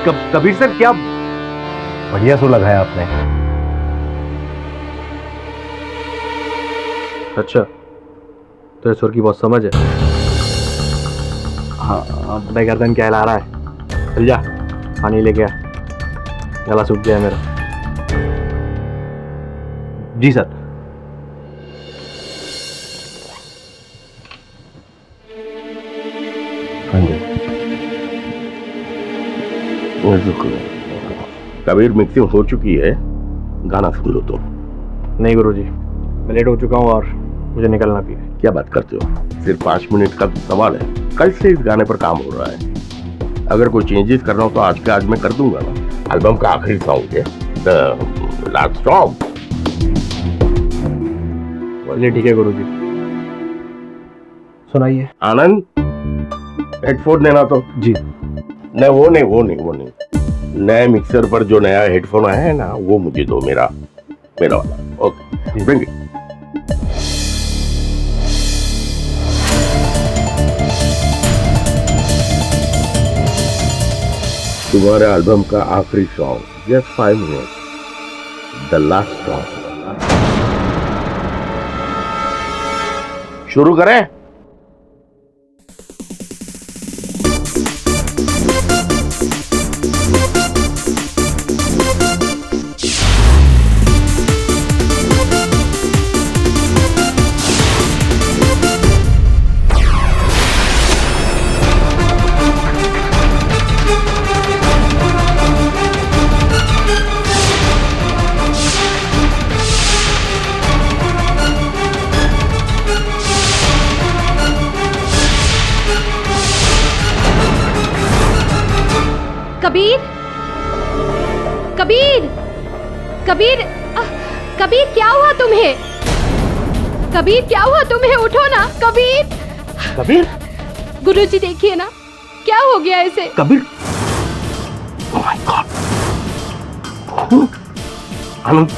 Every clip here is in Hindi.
कबीर सर क्या बढ़िया सो लगाया आपने। अच्छा तो सुर की बहुत समझ है। हाँ भाई गर्दन क्या हिला रहा है, चल जा पानी लेके आ, गला सूख गया मेरा। जी सर। हाँ जी। कबीर मिक्सिंग हो चुकी है, गाना सुन लो तुम। नहीं गुरुजी, मैं लेट हो चुका हूँ और मुझे निकलना भी है। क्या बात करते हो, सिर्फ 5 मिनट का सवाल है। कल से इस गाने पर काम हो रहा है, अगर कोई चेंजेस करना हो तो आज के आज मैं कर दूंगा ना। एल्बम का आखिरी सॉन्ग है, द लास्ट सॉन्ग। चलिए ठीक है गुरुजी, सुनाइए। आनंद हेडफोन देना तो। जी। नहीं वो नहीं नए मिक्सर पर जो नया हेडफोन आया है ना, वो मुझे दो, मेरा वाला। Okay bring it. तुम्हारे एल्बम का आखिरी song, just 5 minute, the last song. शुरू करें? कबीर कबीर कबीर कबीर क्या हुआ तुम्हें? कबीर क्या हुआ तुम्हें? उठो ना कबीर। कबीर? गुरुजी देखिए ना, क्या हो गया इसे? Kabir? Oh my God. Anand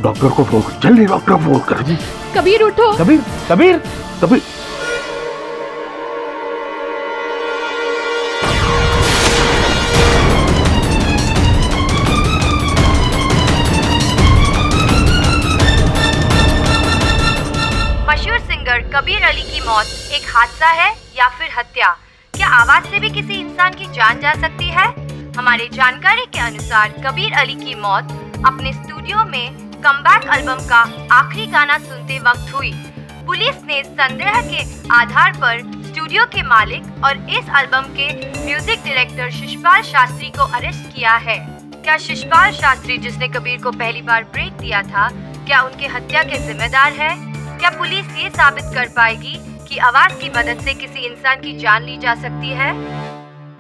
doctor को फोन कर, जल्दी डॉक्टर को फोन कर। कबीर उठो। कबीर कबीर कबीर मशहूर सिंगर कबीर अली की मौत एक हादसा है या फिर हत्या? क्या आवाज से भी किसी इंसान की जान जा सकती है? हमारे जानकारी के अनुसार कबीर अली की मौत अपने स्टूडियो में कमबैक एल्बम का आखिरी गाना सुनते वक्त हुई। पुलिस ने संदेह के आधार पर स्टूडियो के मालिक और इस एल्बम के म्यूजिक डायरेक्टर शिशपाल शास्त्री को अरेस्ट किया है। क्या शिशपाल शास्त्री, जिसने कबीर को पहली बार ब्रेक दिया था, क्या उनके हत्या के जिम्मेदार है? क्या पुलिस ये साबित कर पाएगी कि आवाज की मदद से किसी इंसान की जान ली जा सकती है?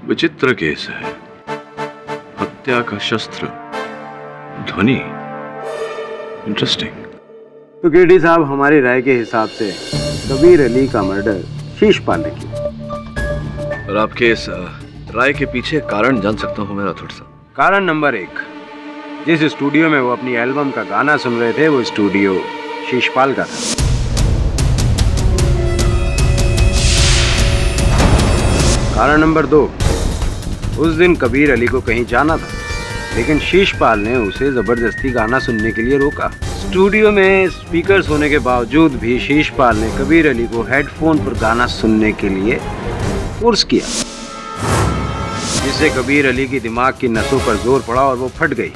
विचित्र केस है, हत्या का शस्त्र ध्वनि। इंटरेस्टिंग। तो केडी साहब, हमारी राय के हिसाब से कबीर अली का मर्डर शिशपाल ने किया। और आपके इस राय के पीछे कारण जान सकता हूँ मेरा थोड़ा सा? कारण नंबर 1, जिस स्टूडियो में वो अपनी एल्बम का गाना सुन रहे थे, वो स्टूडियो शिशपाल का था। कारण नंबर 2, उस दिन कबीर अली को कहीं जाना था, लेकिन शिशपाल ने उसे जबरदस्ती गाना सुनने के लिए रोका। स्टूडियो में स्पीकर्स होने के बावजूद भी शिशपाल ने कबीर अली को हेडफोन पर गाना सुनने के लिए फोर्स किया, जिससे कबीर अली की दिमाग की नसों पर जोर पड़ा और वो फट गई,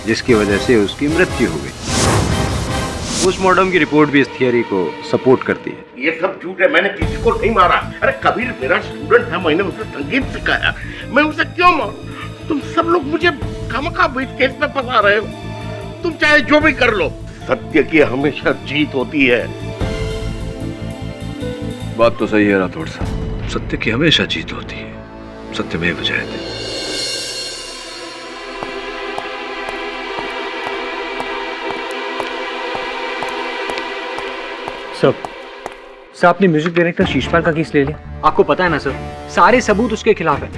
जिसकी वजह से उसकी मृत्यु हो गई। पोस्टमार्टम की रिपोर्ट भी इस थियरी को सपोर्ट करती है। ये सब झूठ है, मैंने किसी को नहीं मारा। अरे कबीर मेरा स्टूडेंट है, मैंने उसे संगीत सिखाया, मैं उसे क्यों मारूं? तुम सब लोग मुझे खामखा इस केस में फंसा रहे हो। तुम चाहे जो भी कर लो, सत्य की हमेशा जीत होती है। बात तो सही है राठौड़ साहब, सत्य की हमेशा जीत होती है, सत्यमेव जयते। सर आपने म्यूजिक डायरेक्टर शिशपाल का केस ले लिया। आपको पता है ना सर, सारे सबूत उसके खिलाफ है।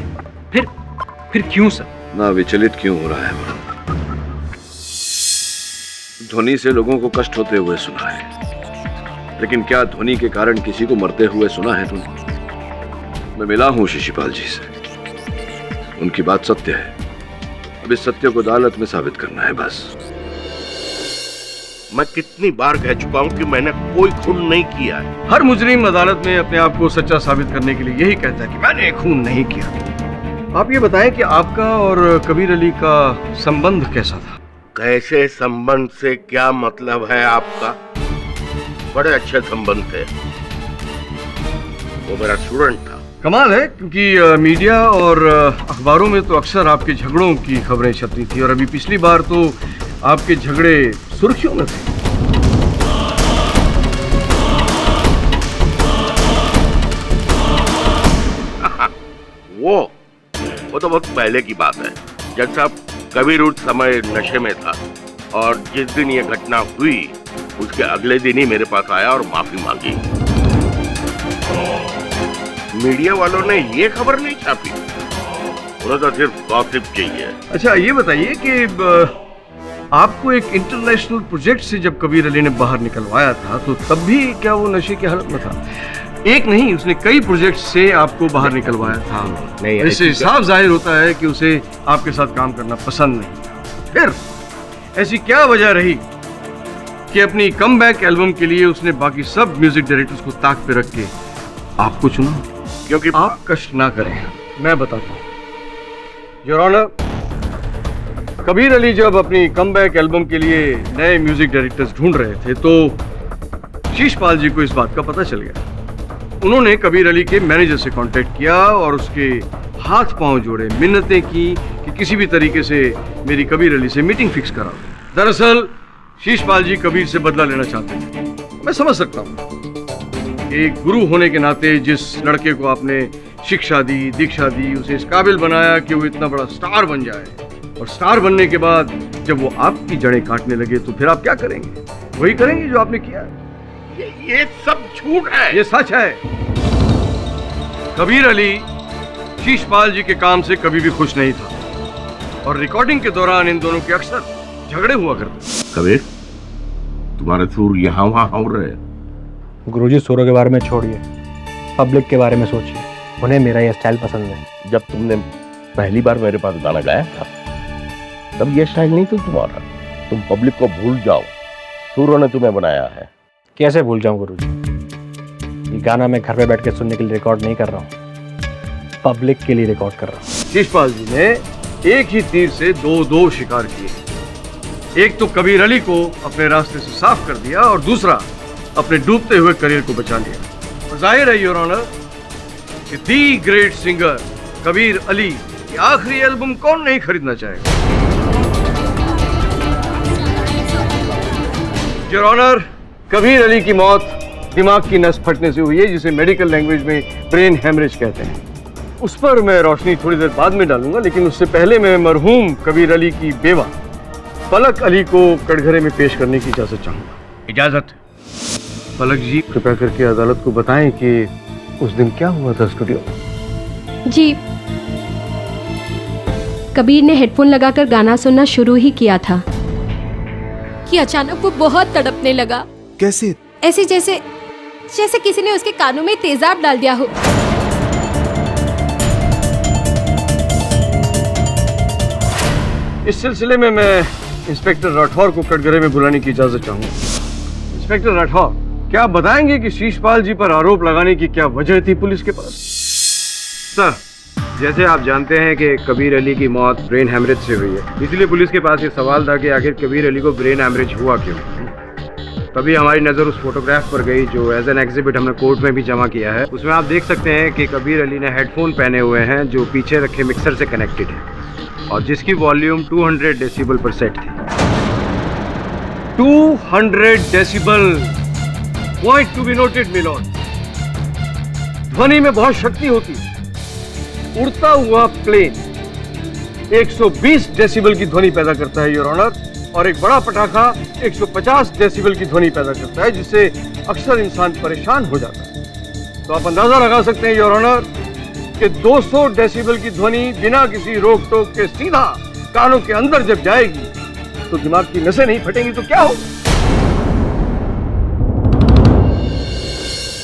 फिर क्यों सर? ना विचलित क्यों हो रहा है वरुण? ध्वनि से लोगों को कष्ट होते हुए सुना है, लेकिन क्या ध्वनि के कारण किसी को मरते हुए सुना है तुमने? मैं मिला हूं शिशपाल जी से, उनकी बात सत्य है। अब इस सत्य को अदालत में साबित करना है बस। मैं कितनी बार कह चुका हूं कि मैंने कोई खून नहीं किया है। हर मुजरिम अदालत में अपने आप को सच्चा साबित करने के लिए यही कहता है कि मैंने खून नहीं किया। आप ये बताएं कि आपका और कबीर अली का संबंध कैसा था? कैसे संबंध से क्या मतलब है आपका? बड़े अच्छे संबंध थे। वो मेरा स्टूडेंट था। कमाल है, क्योंकि मीडिया और अखबारों में तो अक्सर आपके झगड़ों की खबरें छपती थी और अभी पिछली बार तो आपके झगड़े सुर्खियों में थे। वो तो बहुत पहले की बात है, जब साहब कबीर उस समय नशे में था और जिस दिन ये घटना हुई उसके अगले दिन ही मेरे पास आया और माफी मांगी। मीडिया वालों ने ये खबर नहीं छापी, उन्हें तो सिर्फ गॉसिप चाहिए। अच्छा ये बताइए कि आपको एक इंटरनेशनल प्रोजेक्ट से जब कबीर अली ने बाहर निकलवाया था तो तब भी क्या वो नशे की हालत में था? एक नहीं, उसने कई प्रोजेक्ट से आपको बाहर निकलवाया था। नहीं, इससे साफ जाहिर होता है कि उसे आपके साथ काम करना पसंद नहीं। फिर ऐसी क्या वजह रही कि अपनी कमबैक एल्बम के लिए उसने बाकी सब म्यूजिक डायरेक्टर्स को ताक पे रख के आपको चुना? क्योंकि आप कष्ट ना करें, मैं बताता हूँ। योर ऑनर, कबीर अली जब अपनी कमबैक एल्बम के लिए नए म्यूजिक डायरेक्टर्स ढूंढ रहे थे तो शीशपाल जी को इस बात का पता चल गया। उन्होंने कबीर अली के मैनेजर से कांटेक्ट किया और उसके हाथ पांव जोड़े, मिन्नतें की कि किसी भी तरीके से मेरी कबीर अली से मीटिंग फिक्स करा। दरअसल शीशपाल जी कबीर से बदला लेना चाहते हैं। मैं समझ सकता हूँ, एक गुरु होने के नाते जिस लड़के को आपने शिक्षा दी, दीक्षा दी, उसे इस काबिल बनाया कि वो इतना बड़ा स्टार बन जाए, और स्टार बनने के बाद जब वो आपकी जड़ें काटने लगे तो फिर आप क्या करेंगे? वही करेंगे जो आपने किया। ये सब झूठ है। ये सच है। कबीर अली शीशपाल जी के काम से कभी भी खुश नहीं था और रिकॉर्डिंग के दौरान इन दोनों के अक्सर झगड़े हुआ करते। कबीर, तुम्हारे सुर यहाँ वहाँ हो रहे हैं। गुरुजी, सुरों के बारे में छोड़िए, पब्लिक के बारे में सोचिए। उन्हें मेरा ये स्टाइल पसंद है। जब तुमने पहली बार मेरे पास गाना गाया था तब ये स्टाइल नहीं था तुम्हारा। तुम पब्लिक को भूल जाओ, सुरों ने तुम्हें बनाया है। कैसे भूल जाऊं गुरुजी? ये गाना मैं घर पे बैठ के सुनने के लिए रिकॉर्ड नहीं कर रहा हूँ, पब्लिक के लिए रिकॉर्ड कर रहा हूँ। शीशपाल जी ने एक ही तीर से दो शिकार किए। एक तो कबीर अली को अपने रास्ते से साफ कर दिया और दूसरा अपने डूबते हुए करियर को बचा लिया। और जाहिर है योर ऑनर कि the great singer Kabir Ali की आखिरी एल्बम कौन नहीं खरीदना चाहेगा? योर ऑनर, कबीर अली की मौत दिमाग की नस फटने से हुई है, जिसे मेडिकल लैंग्वेज में ब्रेन हेमरेज कहते हैं। उस पर मैं रोशनी थोड़ी देर बाद में डालूंगा, लेकिन उससे पहले मैं मरहूम कबीर अली की बेवा पलक अली को कटघरे में पेश करने की इजाजत चाहूंगा। इजाजत? पलक जी, कृपया करके अदालत को बताएं कि उस दिन क्या हुआ था स्टूडियो में। जी, कबीर ने हेडफोन लगाकर गाना सुनना शुरू ही किया था कि अचानक वो बहुत तड़पने लगा। कैसे? ऐसे जैसे किसी ने उसके कानों में तेजाब डाल दिया हो। इस सिलसिले में मैं इंस्पेक्टर राठौर को कटघरे में बुलाने की इजाजत चाहूंगा। इंस्पेक्टर राठौर, क्या आप बताएंगे कि शीशपाल जी पर आरोप लगाने की क्या वजह थी पुलिस के पास? सर, जैसे आप जानते हैं कि कबीर अली की मौत ब्रेन हेमरेज से हुई है, इसलिए पुलिस के पास ये सवाल था कि आखिर कबीर अली को ब्रेन हेमरेज हुआ क्यों। तभी हमारी नज़र उस फोटोग्राफ पर गई जो एज एन एग्जिबिट हमने कोर्ट में भी जमा किया है। उसमें आप देख सकते हैं कि कबीर अली ने हेडफोन पहने हुए हैं जो पीछे रखे मिक्सर से कनेक्टेड है और जिसकी वॉल्यूम 200 डेसिबल पर सेट थी। 200 decibel, point to be noted milord. ध्वनि में बहुत शक्ति होती है। उड़ता हुआ प्लेन 120 डेसिबल की ध्वनि पैदा करता है योर ऑनर, और एक बड़ा पटाखा 150 डेसिबल की ध्वनि पैदा करता है, जिससे अक्सर इंसान परेशान हो जाता है। तो आप अंदाजा लगा सकते हैं योर ऑनर कि 200 डेसिबल की ध्वनि बिना किसी रोक टोक के सीधा कानों के अंदर जब जाएगी तो दिमाग की नसें नहीं फटेंगी तो क्या हो?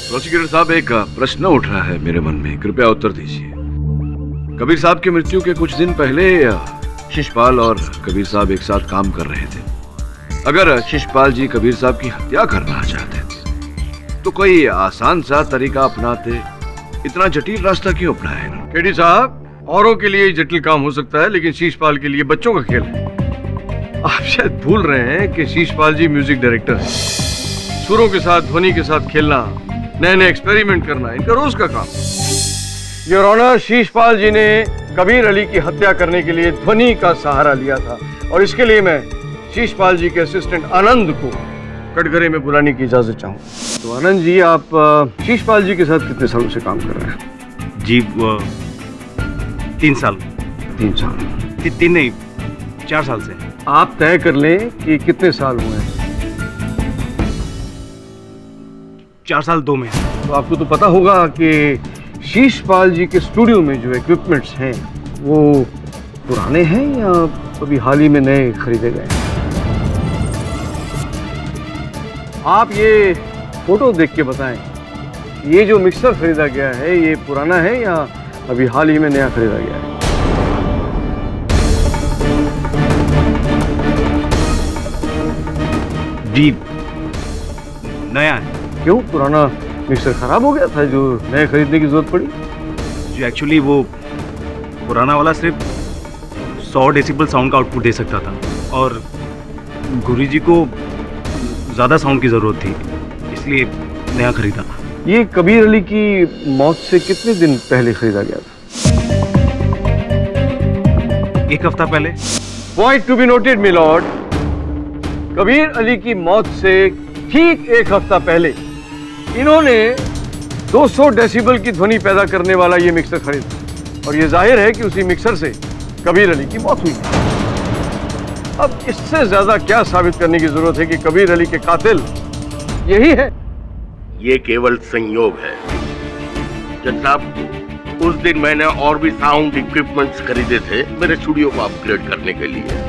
प्रोसिक्यूटर साहब, एक प्रश्न उठ रहा है मेरे मन में, कृपया उत्तर दीजिए। कबीर साहब की मृत्यु के कुछ दिन पहले शिशपाल और कबीर साहब एक साथ काम कर रहे थे। अगर शिशपाल जी कबीर साहब की हत्या करना चाहते थे तो कोई आसान सा तरीका अपनाते, इतना जटिल रास्ता क्यों अपनाया? केडी साहब, औरों के लिए जटिल काम हो सकता है, लेकिन शीशपाल के लिए बच्चों का खेल है। आप शायद भूल रहे हैं कि शीशपाल जी म्यूजिक डायरेक्टर हैं। सुरों के साथ, ध्वनि के साथ खेलना, नए नए एक्सपेरिमेंट करना इनका रोज का काम। योर ऑनर, शीशपाल जी ने कबीर अली की हत्या करने के लिए ध्वनि का सहारा लिया था और इसके लिए मैं शीशपाल जी के असिस्टेंट आनंद को कटघरे में बुलाने की इजाजत चाहूँ। तो आनंद जी, आप शीशपाल जी के साथ कितने सालों से काम कर रहे हैं? जी 3 साल। 3 साल? 3 नहीं, 4 साल से। आप तय कर लें कि कितने साल हुए हैं। 4 साल 2 महीने। तो आपको तो पता होगा कि शीशपाल जी के स्टूडियो में जो इक्विपमेंट्स हैं वो पुराने हैं या अभी हाल ही में नए खरीदे गए हैं? आप ये फोटो देख के बताएं, ये जो मिक्सर खरीदा गया है ये पुराना है या अभी हाल ही में नया खरीदा गया है? जी नया है। क्यों, पुराना मिक्सर खराब हो गया था जो नए खरीदने की जरूरत पड़ी? जी एक्चुअली वो पुराना वाला सिर्फ 100 डेसिबल साउंड का आउटपुट दे सकता था और गुरुजी को ज़्यादा साउंड की ज़रूरत थी, इसलिए नया खरीदा। ये कबीर अली की मौत से कितने दिन पहले खरीदा गया था? 1 हफ्ता पहले। Point to be noted my Lord, Kabir Ali की मौत से ठीक 1 हफ्ता पहले इन्होंने 200 डेसिबल की ध्वनि पैदा करने वाला ये मिक्सर खरीदा और ये जाहिर है कि उसी मिक्सर से कबीर अली की मौत हुई। अब इससे ज्यादा क्या साबित करने की जरूरत है कि कबीर अली के कातिल यही है? ये केवल संयोग है जज साहब। उस दिन मैंने और भी साउंड इक्विपमेंट्स खरीदे थे मेरे स्टूडियो को अपग्रेड करने के लिए,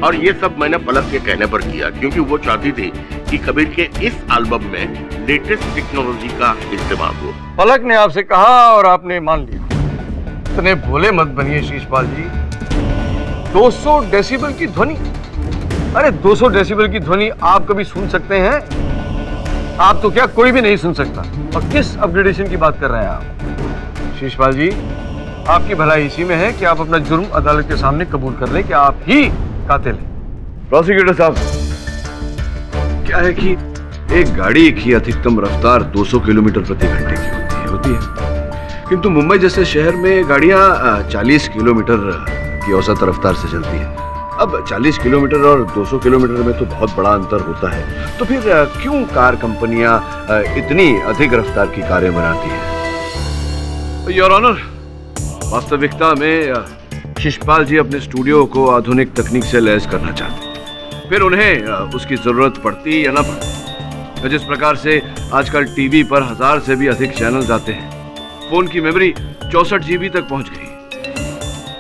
और ये सब मैंने पलक के कहने पर किया क्योंकि वो चाहती थी कि कबीर के इस एल्बम में लेटेस्ट टेक्नोलॉजी का इस्तेमाल हो। पलक ने आपसे कहा और आपने मान लिया। इतने भोले मत बनिए शीशपाल जी। 200 डेसिबल की ध्वनि, अरे 200 डेसिबल की ध्वनि आप कभी सुन सकते हैं? आप तो क्या, कोई भी नहीं सुन सकता। और किस अपग्रेडेशन की बात कर रहे हैं आप? शीशपाल जी, आपकी भलाई इसी में है कि आप अपना जुर्म अदालत के सामने कबूल कर लें कि आप ही कातिल हैं। प्रोसिक्यूटर साहब, क्या है कि एक गाड़ी की अधिकतम रफ्तार 200 किलोमीटर प्रति घंटे की होती है, किंतु मुंबई जैसे शहर में गाड़ियां 40 किलोमीटर की औसत रफ्तार से चलती है। अब 40 किलोमीटर और 200 किलोमीटर में तो बहुत बड़ा अंतर होता है, तो फिर क्यों कार कंपनियां इतनी अधिक रफ्तार की कारें बनाती हैं? योर ऑनर, वास्तविकता में शिशपाल जी अपने स्टूडियो को आधुनिक तकनीक से लैस करना चाहते हैं, फिर उन्हें उसकी जरूरत पड़ती या ना पड़ती। जिस प्रकार से आजकल टीवी पर 1000 से भी अधिक चैनल्स आते हैं, फोन की मेमोरी 64 GB तक पहुंच गई।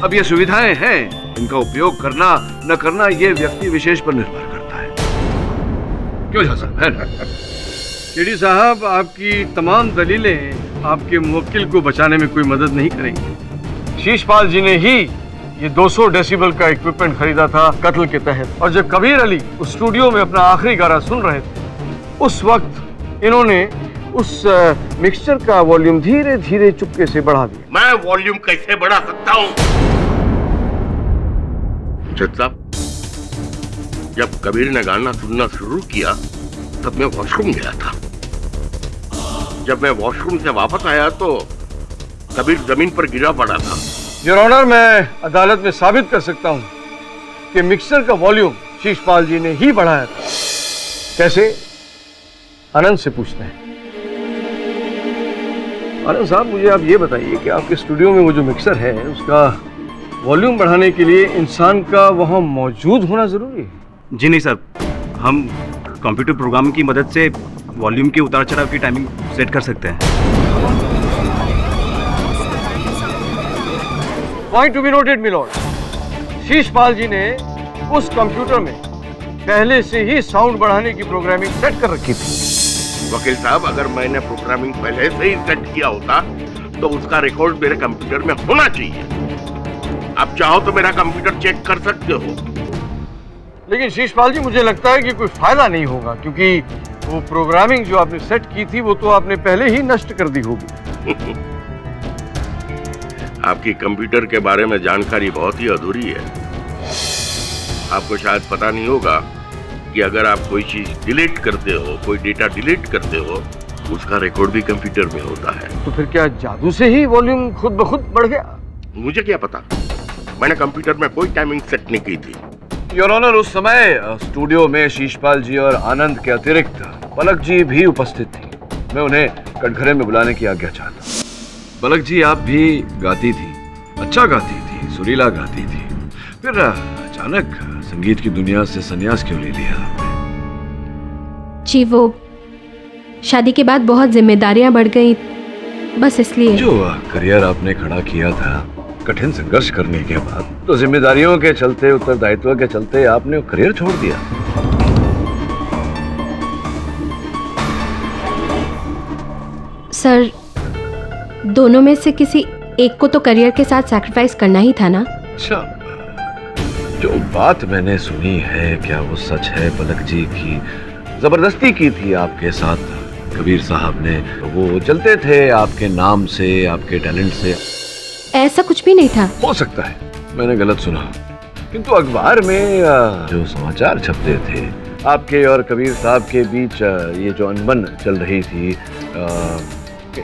अब ये सुविधाएं हैं, इनका उपयोग करना न करना ये व्यक्ति विशेष पर निर्भर करता है। क्यों साहब, है ना? केडी साहब, आपकी तमाम दलीलें आपके मुवक्किल को बचाने में कोई मदद नहीं करेंगी। शीशपाल जी ने ही ये 200 डेसिबल का इक्विपमेंट खरीदा था कत्ल के तहत, और जब कबीर अली उस स्टूडियो में अपना आखिरी गाना सुन रहे थे उस वक्त इन्होंने उस मिक्सचर का वॉल्यूम धीरे धीरे चुपके से बढ़ा दिया। मैं वॉल्यूम कैसे बढ़ा सकता हूँ? जज साहब, जब कबीर ने गाना सुनना शुरू किया तब मैं वॉशरूम गया था। जब मैं वॉशरूम से वापस आया तो कबीर जमीन पर गिरा पड़ा था। योर ऑनर, मैं अदालत में साबित कर सकता हूँ कि मिक्सर का वॉल्यूम शीशपाल जी ने ही बढ़ाया था। कैसे? आनंद से पूछते हैं। आनंद साहब, मुझे आप ये बताइए कि आपके स्टूडियो में वो जो मिक्सर है उसका वॉल्यूम बढ़ाने के लिए इंसान का वहाँ मौजूद होना जरूरी है? जी नहीं सर, हम कंप्यूटर प्रोग्राम की मदद से वॉल्यूम के उतार चढ़ाव की टाइमिंग सेट कर सकते हैं। Point to be noted my lord, Shishpal ji ने उस कंप्यूटर में पहले से ही साउंड बढ़ाने की प्रोग्रामिंग सेट कर रखी थी। वकील साहब, अगर मैंने प्रोग्रामिंग पहले से ही सेट किया होता तो उसका रिकॉर्ड मेरे कंप्यूटर में होना चाहिए। आप चाहो तो मेरा कंप्यूटर चेक कर सकते हो। लेकिन शीशपाल जी, मुझे लगता है कि कोई फायदा नहीं होगा, क्योंकि वो प्रोग्रामिंग जो आपने सेट की थी वो तो आपने पहले ही नष्ट कर दी होगी। आपकी कंप्यूटर के बारे में जानकारी बहुत ही अधूरी है। आपको शायद पता नहीं होगा कि अगर आप कोई चीज डिलीट करते हो, कोई डेटा डिलीट करते हो, उसका रिकॉर्ड भी कंप्यूटर में होता है। तो फिर क्या जादू से ही वॉल्यूम खुद ब खुद बढ़ गया? मुझे क्या पता, मैंने कंप्यूटर में कोई टाइमिंग सेट नहीं की थी। योर ऑनर, उस समय स्टूडियो में शीशपाल जी और आनंद के अतिरिक्त पलक जी भी उपस्थित थी। मैं उन्हें कटघरे में बुलाने की आज्ञा चाहता। पलक जी, आप भी गाती थी, अच्छा गाती थी, सुरीला गाती थी, फिर अचानक संगीत की दुनिया से संन्यास क्यों ले लिया आपने? जी वो शादी के बाद बहुत जिम्मेदारियां बढ़ गई, बस इसलिए। जो करियर आपने खड़ा किया था कठिन संघर्ष करने के बाद, तो जिम्मेदारियों के चलते, उत्तरदायित्व के चलते आपने वो करियर छोड़ दिया। सर, दोनों में से किसी एक को तो करियर के साथ सैक्रिफाइस करना ही था ना। अच्छा, जो बात मैंने सुनी है, क्या वो सच है पलक जी की जबरदस्ती की थी आपके साथ कबीर साहब ने? वो चलते थे आपके नाम से, आपके टैलेंट से? ऐसा कुछ भी नहीं था। हो सकता है मैंने गलत सुना, किंतु अखबार में जो समाचार छपते थे आपके और कबीर साहब के बीच, ये जो अनबन चल रही थी,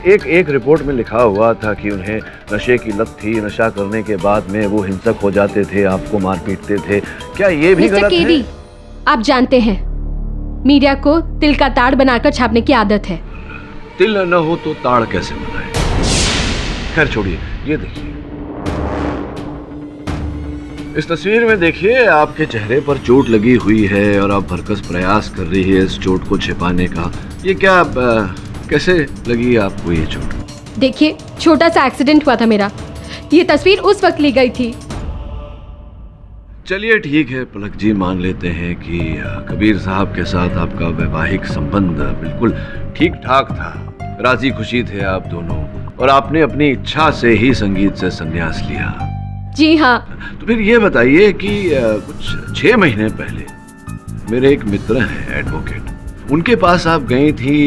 एक रिपोर्ट में लिखा हुआ था कि उन्हें नशे की लत थी, नशा करने के बाद में वो हिंसक हो जाते थे, आपको मार पीटते थे। क्या ये भी गलत है? आप जानते हैं मीडिया को तिल का ताड़ बनाकर छापने की आदत है। तिल न हो तो ताड़ कैसे बनाए? खैर छोड़िए, ये देखिए इस तस्वीर में, देखिए आपके चेहरे पर चोट लगी हुई है और आप भरकस प्रयास कर रही है इस चोट को छिपाने का। ये क्या, कैसे लगी आपको ये चोट? देखिए, छोटा सा एक्सीडेंट हुआ था मेरा, ये तस्वीर उस वक्त ली गई थी। चलिए ठीक है पलक जी, मान लेते हैं कि कबीर साहब के साथ आपका वैवाहिक संबंध बिल्कुल ठीक ठाक था, राजी खुशी थे आप दोनों, और आपने अपनी इच्छा से ही संगीत से संन्यास लिया। जी हाँ। तो फिर ये बताइए कि कुछ 6 महीने पहले मेरे एक मित्र हैं एडवोकेट, उनके पास आप गई थी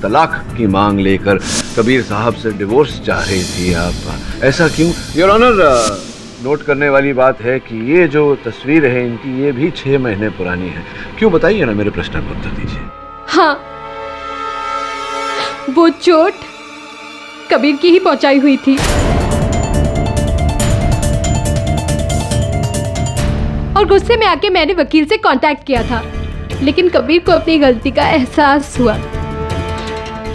तलाक की मांग लेकर, कबीर साहब से डिवोर्स चाह रही थी आप, ऐसा क्यों? योर ऑनर, नोट करने वाली बात है कि ये जो तस्वीर है इनकी, ये भी 6 महीने पुरानी है। क्यों, बताइए ना, मेरे प्रश्न का उत्तर दीजिए। हाँ, वो चोट कबीर की ही पहुंचाई हुई थी, और गुस्से में आके मैंने वकील से कांटेक्ट किया था, लेकिन कबीर को अपनी गलती का एहसास हुआ।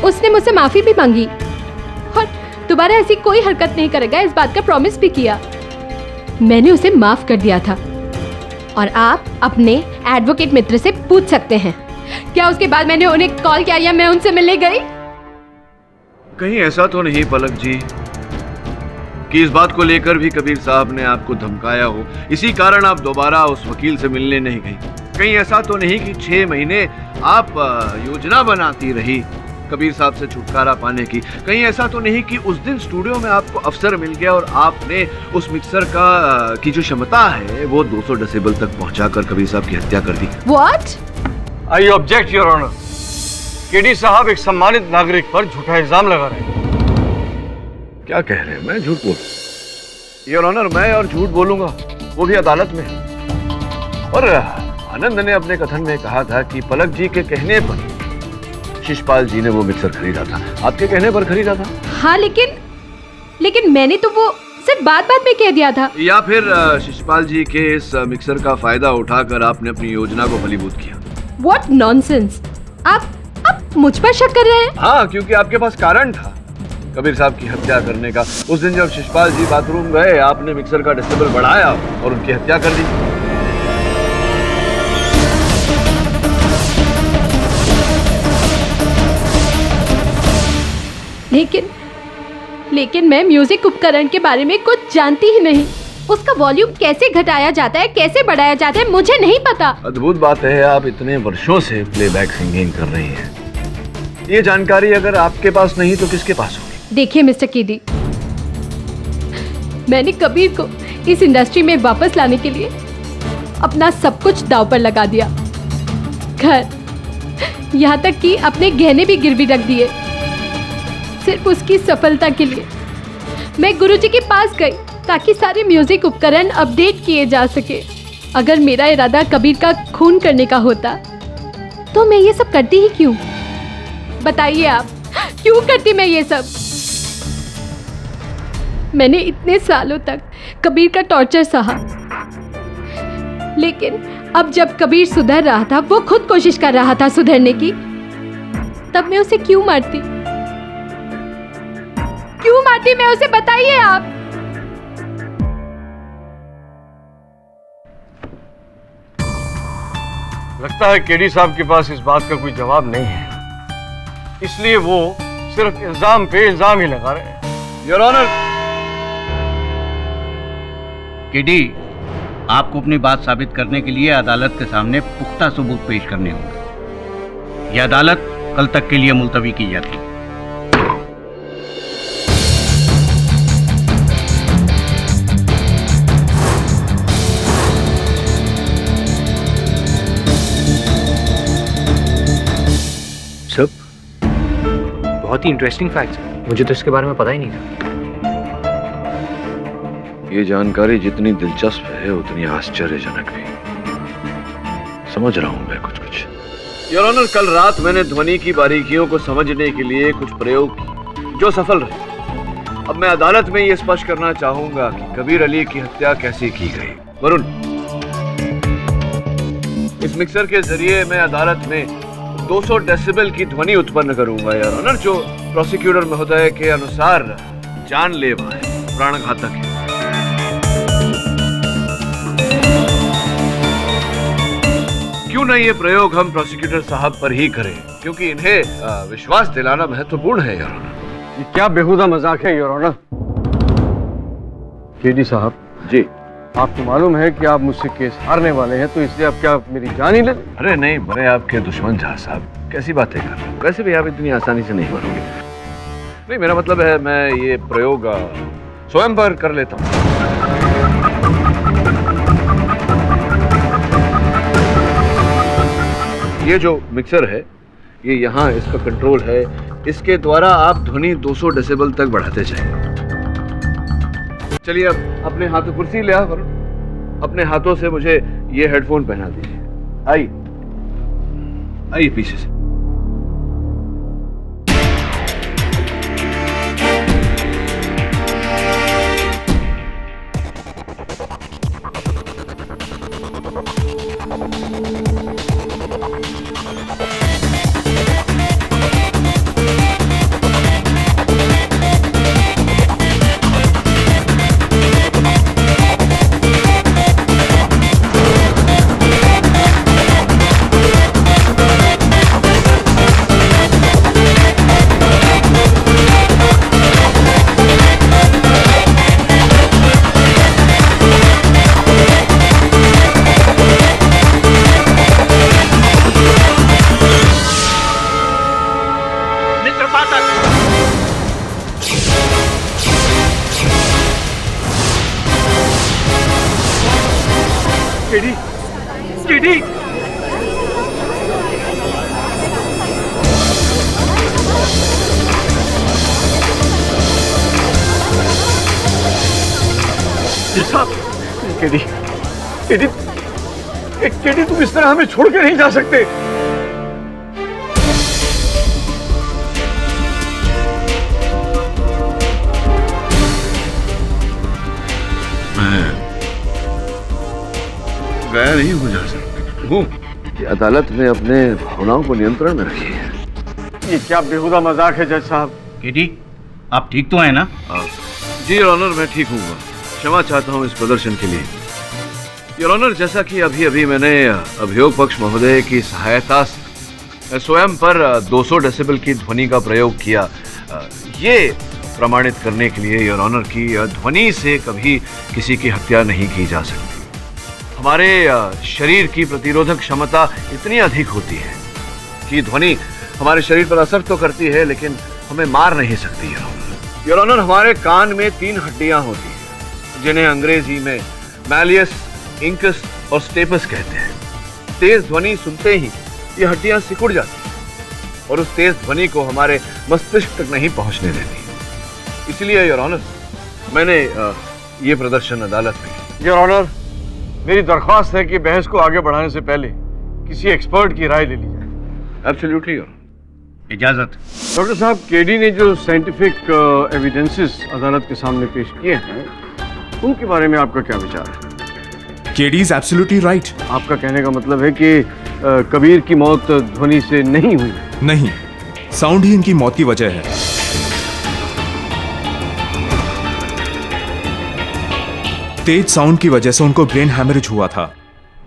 उसने मुझसे माफी भी मांगी और दोबारा ऐसी कोई हरकत नहीं करेगा, इस बात का प्रॉमिस भी किया। मैंने उसे माफ कर दिया था, और आप अपने एडवोकेट मित्र से पूछ सकते हैं क्या उसके बाद मैंने उन्हें कॉल किया या मैं उनसे मिलने गई। कहीं ऐसा तो नहीं पलक जी कि इस बात को लेकर भी कबीर साहब ने आपको धमकाया हो, इसी कारण आप दोबारा उस वकील से मिलने नहीं गई? कहीं ऐसा तो नहीं कि 6 महीने आप योजना बनाती रही कबीर साहब से छुटकारा पाने की? कहीं ऐसा तो नहीं कि उस दिन स्टूडियो में आपको अवसर मिल गया और आपने उस मिक्सर की जो क्षमता है वो 200 डेसिबल तक पहुंचाकर कबीर साहब की हत्या कर दी? What? I object your honour. KD साहब एक सम्मानित नागरिक पर झूठा इल्जाम लगा रहे हैं। क्या कह रहे हैं? मैं झूठ बोल? योर ऑनर, मैं और झूठ बोलूंगा, वो भी अदालत में? और आनंद ने अपने कथन में कहा था कि पलक जी के कहने पर शिशपाल जी ने वो मिक्सर खरीदा था, आपके कहने पर खरीदा था? हाँ, लेकिन मैंने तो वो सिर्फ बात में कह दिया था। या फिर शिशपाल जी के इस मिक्सर का फायदा उठाकर आपने अपनी योजना को फलीभूत किया? What nonsense! आप मुझ पर शक कर रहे हैं? हाँ, क्योंकि आपके पास कारण था कबीर साहब की हत्या करने का। उस दिन जब शिशपाल जी बाथरूम गए, आपने मिक्सर का डेसिबल बढ़ाया और उनकी हत्या कर दी। लेकिन मैं म्यूजिक उपकरण के बारे में कुछ जानती ही नहीं। उसका वॉल्यूम कैसे घटाया जाता है, कैसे बढ़ाया जाता है, मुझे नहीं पता। अद्भुत बात है, आप इतने वर्षों से प्लेबैक सिंगिंग कर रही हैं। ये जानकारी अगर आपके पास नहीं तो किसके पास होगी? देखिए मिस्टर कीदी, मैंने कबीर को इस इंडस्ट्री में वापस लाने के लिए अपना सब कुछ दांव पर लगा दिया। घर, यहाँ तक कि अपने गहने भी गिरवी रख दिए सिर्फ उसकी सफलता के लिए। मैं गुरुजी के पास गई ताकि सारे म्यूजिक उपकरण अपडेट किए जा सके। अगर मेरा इरादा कबीर का खून करने का होता तो मैं ये सब करती ही क्यों? बताइए आप, क्यों करती मैं ये सब? मैंने इतने सालों तक कबीर का टॉर्चर सहा, लेकिन अब जब कबीर सुधर रहा था, वो खुद कोशिश कर रहा था सुधरने की, तब मैं उसे क्यों मारती? क्यों मारती मैं उसे? बताइए आप। लगता है केडी साहब के पास इस बात का कोई जवाब नहीं है, इसलिए वो सिर्फ इल्जाम पे इल्जाम ही लगा रहे हैं। Your honour. केडी, आपको अपनी बात साबित करने के लिए अदालत के सामने पुख्ता सबूत पेश करने होंगे। यह अदालत कल तक के लिए मुलतवी की जाती है। सब बहुत ही इंटरेस्टिंग फैक्ट्स हैं, मुझे तो इसके बारे में पता ही नहीं था। ये जानकारी जितनी दिलचस्प है उतनी आश्चर्यजनक भी। समझ रहा हूं मैं कुछ कुछ। योर ऑनर, कल रात मैंने ध्वनि की बारीकियों को समझने के लिए कुछ प्रयोग किए जो सफल रहे। अब मैं अदालत में ये स्पष्ट करना चाहूंगा कि कबीर अली की हत्या कैसे की गई। वरुण, इस मिक्सर के जरिए मैं अदालत में 200 डेसिबल की ध्वनि उत्पन्न करूंगा योर ऑनर, जो प्रोसिक्यूटर महोदय के अनुसार जानलेवा है, प्राणघातक है। क्यों ना ये प्रयोग हम प्रोसिक्यूटर साहब पर ही करें, क्योंकि इन्हें विश्वास दिलाना महत्वपूर्ण है योर ऑनर। ये क्या बेहुदा मजाक है योर ऑनर? केडी साहब जी, आपको मालूम है कि आप मुझसे केस हारने वाले हैं, तो इसलिए आप क्या मेरी जान ही ले? अरे नहीं, बड़े आपके दुश्मन जहाँ साहब, कैसी बातें कर रहे हैं? वैसे भी आप इतनी आसानी से नहीं मरोगे। नहीं, मेरा मतलब है मैं ये प्रयोग स्वयं पर कर लेता हूँ। ये जो मिक्सर है, ये यहाँ इसका कंट्रोल है, इसके द्वारा आप ध्वनि 200 डेसिबल तक बढ़ाते जाएं। चलिए अब अपने हाथों, कुर्सी ले आ वरुण, अपने हाथों से मुझे ये हेडफोन पहना दीजिए। आइए पीछे से। केडी, तुम इस तरह हमें छोड़ के नहीं जा सकते। मैं गया नहीं हो जा सकता हूँ। अदालत में अपने भावनाओं को नियंत्रण में रखिए। ये क्या बेहुदा मजाक है जज साहब? केडी, आप ठीक तो हैं ना? जी योर ऑनर, मैं ठीक हूँ। क्षमा चाहता हूँ इस प्रदर्शन के लिए। योर ऑनर, जैसा कि अभी अभी मैंने अभियोग पक्ष महोदय की सहायता से स्वयं पर 200 डेसिबल की ध्वनि का प्रयोग किया, ये प्रमाणित करने के लिए योर ऑनर की ध्वनि से कभी किसी की हत्या नहीं की जा सकती। हमारे शरीर की प्रतिरोधक क्षमता इतनी अधिक होती है कि ध्वनि हमारे शरीर पर असर तो करती है, लेकिन हमें मार नहीं सकती। योर ऑनर, हमारे कान में 3 हड्डियां होती हैं जिन्हें अंग्रेजी में मैलियस, इंकस और स्टेपस कहते हैं। तेज ध्वनि सुनते ही ये हड्डियां सिकुड़ जाती हैं और उस तेज ध्वनि को हमारे मस्तिष्क तक नहीं पहुंचने देती। इसलिए योर ऑनर, मैंने ये प्रदर्शन अदालत में किया। योर ऑनर, मेरी दरख्वास्त है कि बहस को आगे बढ़ाने से पहले किसी एक्सपर्ट की राय ले ली जाए। Absolutely your. इजाजत। डॉक्टर साहब, केडी ने जो साइंटिफिक एविडेंसेस अदालत के सामने पेश किए हैं, उनके बारे में आपका क्या विचार है? KD is absolutely right. आपका कहने का मतलब है कि कबीर की मौत ध्वनि से नहीं हुई? नहीं, साउंड ही इनकी मौत की वजह है। तेज साउंड की वजह से उनको ब्रेन हैमरेज हुआ था।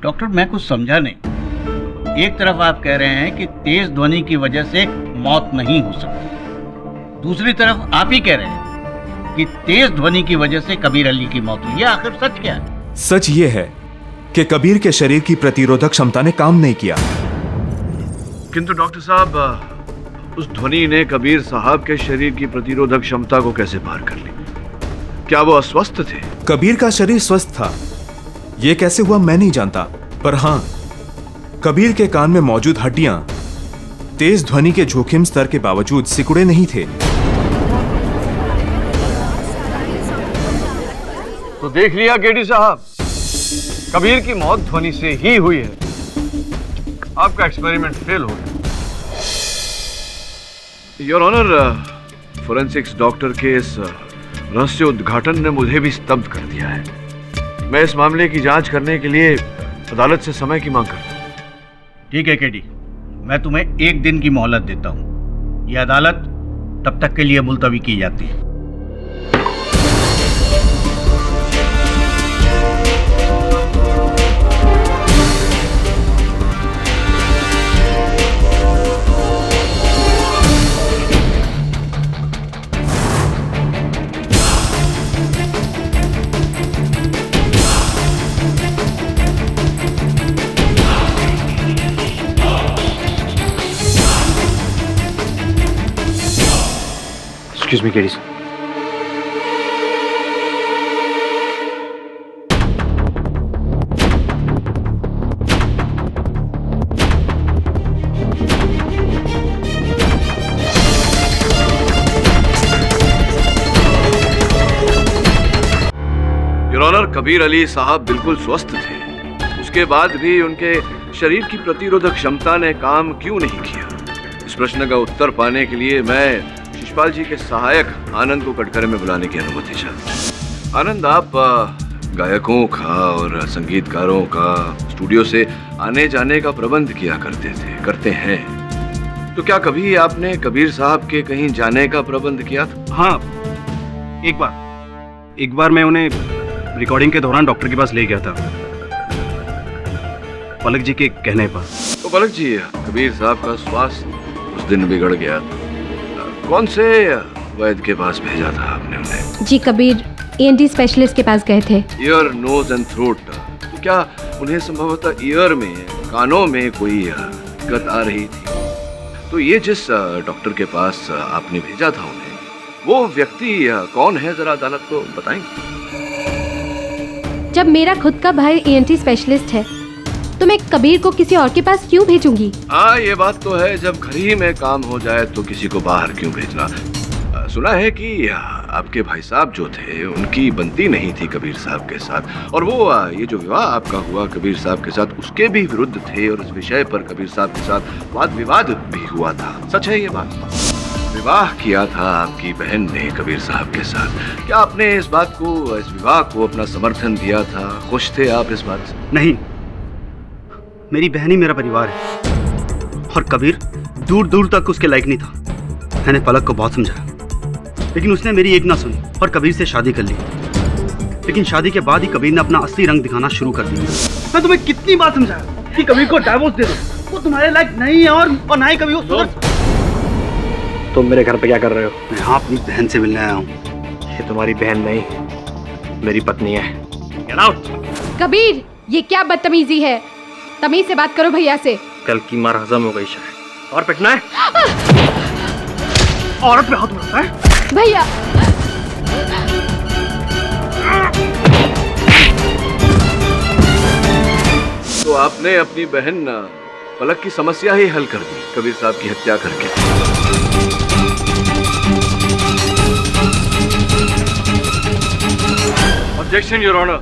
डॉक्टर, मैं कुछ समझा नहीं। एक तरफ आप कह रहे हैं कि तेज ध्वनि की वजह से मौत नहीं हो सकती, दूसरी तरफ आप ही कह रहे हैं कि तेज ध्वनि की वजह से कबीर अली की मौत हुई। आखिर सच क्या है? सच ये है कि कबीर के शरीर की प्रतिरोधक क्षमता ने काम नहीं किया। किंतु डॉक्टर साहब, उस ध्वनि ने कबीर साहब के शरीर की प्रतिरोधक क्षमता को कैसे पार कर ली? क्या वो अस्वस्थ थे? कबीर का शरीर स्वस्थ था, यह कैसे हुआ मैं नहीं जानता, पर हां, कबीर के कान में मौजूद हड्डियां तेज ध्वनि के जोखिम स्तर के बावजूद सिकुड़े नहीं थे। तो देख लिया केडी साहब, कबीर की मौत ध्वनि से ही हुई है। आपका एक्सपेरिमेंट फेल हो गया। योर ऑनर, फोरेंसिक्स डॉक्टर के इस रहस्य उद्घाटन ने मुझे भी स्तब्ध कर दिया है। मैं इस मामले की जांच करने के लिए अदालत से समय की मांग करता हूं। ठीक है केडी, मैं तुम्हें 1 दिन की मोहलत देता हूं। यह अदालत तब तक के लिए मुलतवी की जाती है। Excuse me, Katie's. Your honour, Kabir Ali साहब बिल्कुल स्वस्थ थे। उसके बाद भी उनके शरीर की प्रतिरोधक क्षमता ने काम क्यों नहीं किया? इस प्रश्न का उत्तर पाने के लिए मैं शिशपाल जी के सहायक आनंद को कटघरे में बुलाने की अनुमति चाहता हूं। आनंद, आप गायकों का और संगीतकारों का स्टूडियो से आने जाने का प्रबंध किया करते हैं, तो क्या कभी आपने कबीर साहब के कहीं जाने का प्रबंध किया था? हाँ, एक बार मैं उन्हें रिकॉर्डिंग के दौरान डॉक्टर के पास ले गया था, पलक जी के कहने पर। तो पलक जी, कबीर साहब का स्वास्थ्य उस दिन बिगड़ गया। कौन से वैद्य के पास भेजा था आपने उन्हें? जी, कबीर ENT स्पेशलिस्ट के पास गए थे। Ear, nose and throat. तो क्या उन्हें संभवतः ईयर में, कानों में कोई दिक्कत आ रही थी? तो ये जिस डॉक्टर के पास आपने भेजा था उन्हें, वो व्यक्ति कौन है, जरा अदालत को बताएंगे? जब मेरा खुद का भाई ENT स्पेशलिस्ट है तो मैं कबीर को किसी और के पास क्यों भेजूंगी? हाँ, ये बात तो है, जब घर ही में काम हो जाए तो किसी को बाहर क्यों भेजना। सुना है कि आपके भाई साहब जो थे, उनकी बनती नहीं थी कबीर साहब के साथ, और वो ये जो विवाह आपका हुआ कबीर साहब के साथ, उसके भी विरुद्ध थे, और इस विषय पर कबीर साहब के साथ वाद विवाद भी हुआ था। सच है ये बात? विवाह किया था आपकी बहन ने कबीर साहब के साथ। क्या आपने इस विवाह को अपना समर्थन दिया था? खुश थे आप इस बात से? नहीं, मेरी बहन ही मेरा परिवार है, और कबीर दूर दूर तक उसके लायक नहीं था। मैंने पलक को बहुत समझाया, लेकिन उसने मेरी एक ना सुनी और कबीर से शादी कर ली। लेकिन शादी के बाद ही कबीर ने अपना असली रंग दिखाना शुरू कर दिया। मैं तुम्हें कितनी बार समझाया कि कबीर को डाइवोर्स दे दो, वो तुम्हारे लायक नहीं है, और ना ही कभी वो सुधर। तुम मेरे घर पे क्या कर रहे हो? मैं यहाँ अपनी बहन से मिलने आया हूँ। ये तुम्हारी बहन नहीं, मेरी पत्नी है। Get out! कबीर, ये क्या बदतमीजी है? तमीज से बात करो भैया से। कल की मार हजम हो गई शायद, और पिटना है? औरत पे हाथ उठाता है भैया। तो आपने अपनी बहन पलक की समस्या ही हल कर दी कबीर साहब की हत्या करके। ऑब्जेक्शन योर ऑनर,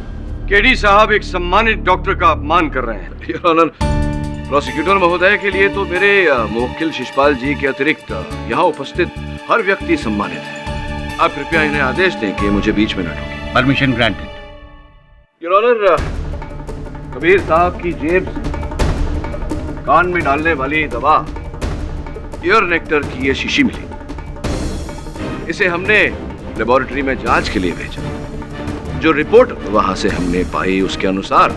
केडी साहब एक सम्मानित डॉक्टर का अपमान कर रहे हैं। योर ऑनर, प्रोसिक्यूटर महोदय के लिए तो मेरे मुवक्किल शिशपाल जी के अतिरिक्त यहाँ उपस्थित हर व्यक्ति सम्मानित है। आप कृपया इन्हें आदेश दें कि मुझे बीच में न टोकें। Permission granted. Your honour, Kabir साहब की जेब से कान में डालने वाली दवा ईयर नेक्टर की ये शीशी मिली। इसे हमने लेबोरेटरी में जांच के लिए भेजा। जो रिपोर्ट वहां से हमने पाई उसके अनुसार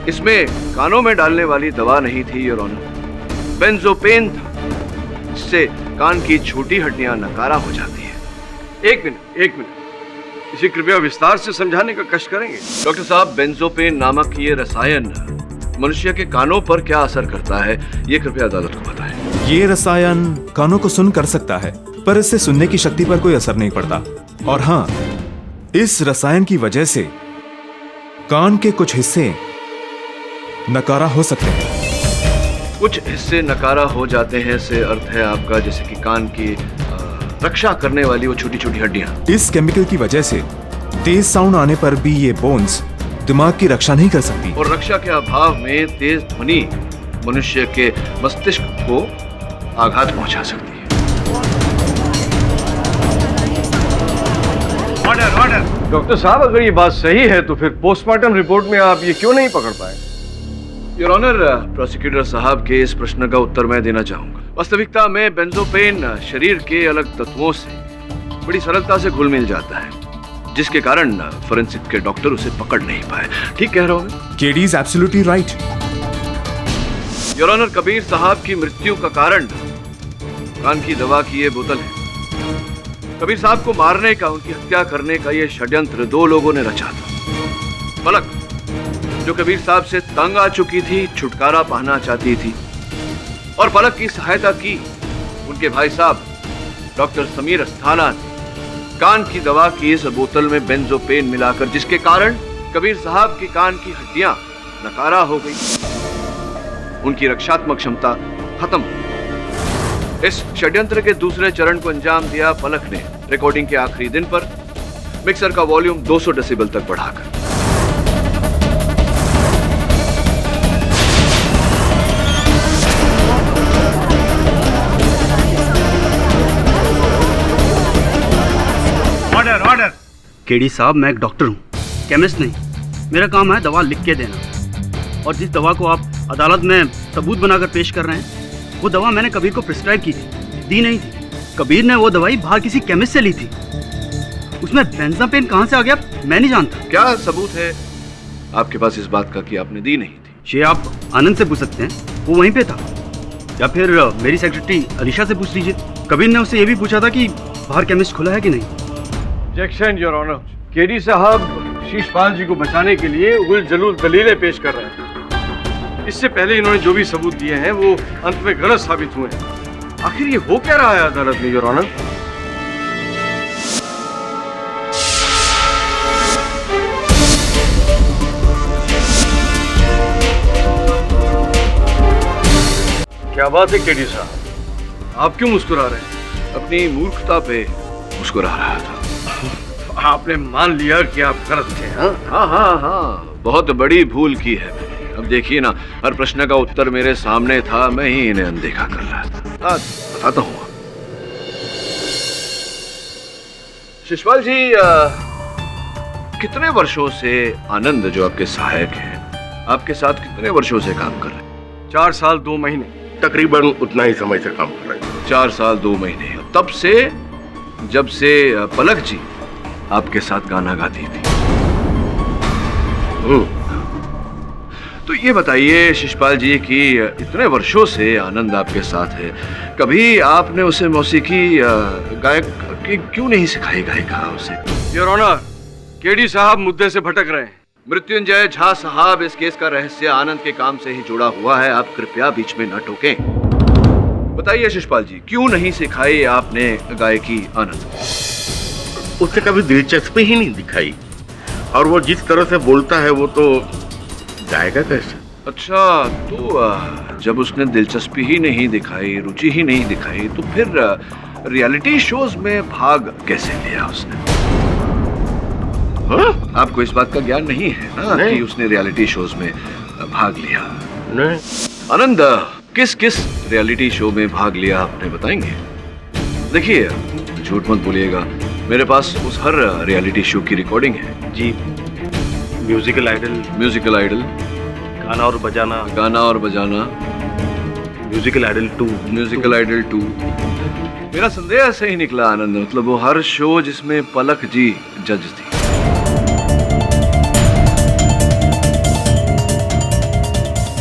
इसमें कानों में डालने वाली दवा नहीं थी योर ऑनर, बेंजोपेन था, जिससे कान की छोटी हड्डियां नकारा हो जाती है। एक मिनट, इसे कृपया विस्तार से समझाने का कष्ट करेंगे। डॉक्टर साहब, बेंजोपेन नामक ये रसायन मनुष्य के कानों पर क्या असर करता है, ये कृपया अदालत को बताएं। ये रसायन कानों को सुन कर सकता है, पर इससे सुनने की शक्ति पर कोई असर नहीं पड़ता। और हाँ, इस रसायन की वजह से कान के कुछ हिस्से नकारा हो सकते हैं। कुछ हिस्से नकारा हो जाते हैं से अर्थ है आपका जैसे कि कान की रक्षा करने वाली वो छोटी छोटी हड्डियां। इस केमिकल की वजह से तेज साउंड आने पर भी ये बोन्स दिमाग की रक्षा नहीं कर सकती, और रक्षा के अभाव में तेज ध्वनि मनुष्य के मस्तिष्क को आघात पहुंचा सकती है। ऑर्डर। डॉक्टर साहब, अगर ये बात सही है तो फिर पोस्टमार्टम रिपोर्ट में आप ये क्यों नहीं पकड़ पाए? योर ऑनर, प्रोसिक्यूटर साहब के इस प्रश्न का उत्तर मैं देना चाहूंगा। वास्तविकता में बेंजोपेन शरीर के अलग तत्वों से बड़ी सरलता से घुल मिल जाता है, जिसके कारण फोरेंसिक के डॉक्टर उसे पकड़ नहीं पाए। ठीक कह रहा हूं? KD is absolutely right. Your honour, Kabir साहब की मृत्यु का कारण कान की दवा की ये बोतल है। कबीर साहब को मारने का, उनकी हत्या करने का ये षड्यंत्र दो लोगों ने रचा था। पलक, जो कबीर साहब से तंग आ चुकी थी, छुटकारा पाना चाहती थी, और पलक की सहायता की उनके भाई साहब डॉक्टर समीर अस्थाना ने कान की दवा की इस बोतल में बेंजोपेन मिलाकर, जिसके कारण कबीर साहब की कान की हड्डियां नकारा हो गई, उनकी रक्षात्मक क्षमता खत्म। इस षड्यंत्र के दूसरे चरण को अंजाम दिया पलक ने रिकॉर्डिंग के आखिरी दिन पर मिक्सर का वॉल्यूम 200 डेसिबल तक बढ़ाकर। ऑर्डर। केडी साहब, मैं एक डॉक्टर हूँ, केमिस्ट नहीं। मेरा काम है दवा लिख के देना, और जिस दवा को आप अदालत में सबूत बनाकर पेश कर रहे हैं, वो दवा मैंने कबीर को प्रिस्क्राइब की थी, दी नहीं थी। कबीर ने वो दवाई बाहर किसी केमिस्ट से ली थी। उसमें बेंजापेन कहाँ से आ गया मैं नहीं जानता। क्या सबूत है आपके पास इस बात का कि आपने दी नहीं थी? ये आप आनंद से पूछ सकते हैं, वो वहीं पे था, या फिर मेरी सेक्रेटरी अलीशा से पूछ लीजिए। कबीर ने उससे ये भी पूछा था कि बाहर केमिस्ट खुला है कि नहीं। ऑब्जेक्शन योर ऑनर, केडी साहब शीशपाल जी को बचाने के लिए उल जलूल दलीलें पेश कर रहे हैं। इससे पहले इन्होंने जो भी सबूत दिए हैं वो अंत में गलत साबित हुए हैं। आखिर ये हो क्या रहा है अदालत में योर ऑनर? क्या बात है केडी साहब, आप क्यों मुस्कुरा रहे हैं? अपनी मूर्खता पे मुस्कुरा रहा था। आपने मान लिया कि आप गलत थे? हाँ, बहुत बड़ी भूल की है मैंने। अब देखिए ना, हर प्रश्न का उत्तर मेरे सामने था, मैं ही इन्हें अनदेखा कर रहा था। बताता हूँ। शिशपाल जी, कितने वर्षों से आनंद जो आपके सहायक हैं, आपके साथ कितने वर्षों से काम कर रहे हैं? 4 साल 2 महीने। तकरीबन उतना ही समय से काम कर रहे हैं। 4 साल 2 महीने। तब से जब से पलक जी आपके साथ गाना गाती थी। तो ये बताइए शिशपाल जी कि इतने वर्षों से आनंद आपके साथ है, कभी आपने उसे मौसीकी गायक की क्यों नहीं सिखाई? गायिका उसे। योर ऑनर, केडी साहब मुद्दे से भटक रहे हैं। मृत्युंजय झा साहब, इस केस का रहस्य आनंद के काम से ही जुड़ा हुआ है, आप कृपया बीच में न टोकें। बताइए शिशपाल जी, क्यों नहीं सिखाई आपने गायकी आनंद? उसे कभी दिलचस्पी ही नहीं दिखाई, और वो जिस तरह से बोलता है वो तो गाएगा कैसे? अच्छा, तो जब उसने दिलचस्पी ही नहीं दिखाई, रुचि ही नहीं दिखाई, तो फिर रियलिटी शोज में भाग कैसे लिया उसने? हाँ? आपको इस बात का ज्ञान नहीं है ना नहीं। कि उसने रियलिटी शोज में भाग लिया? नहीं। आनंद, किस किस रियलिटी शो में भाग लिया आपने बताएंगे? देखिए, झूठ मत बोलिएगा, मेरे पास उस हर रियलिटी शो की रिकॉर्डिंग है। जी, म्यूजिकल आइडल, म्यूजिकल आइडल, गाना और बजाना, गाना और बजाना, म्यूजिकल आइडल 2, म्यूजिकल आइडल 2। मेरा संदेह ऐसे ही निकला आनंद, मतलब वो हर शो जिसमें पलक जी जज थी।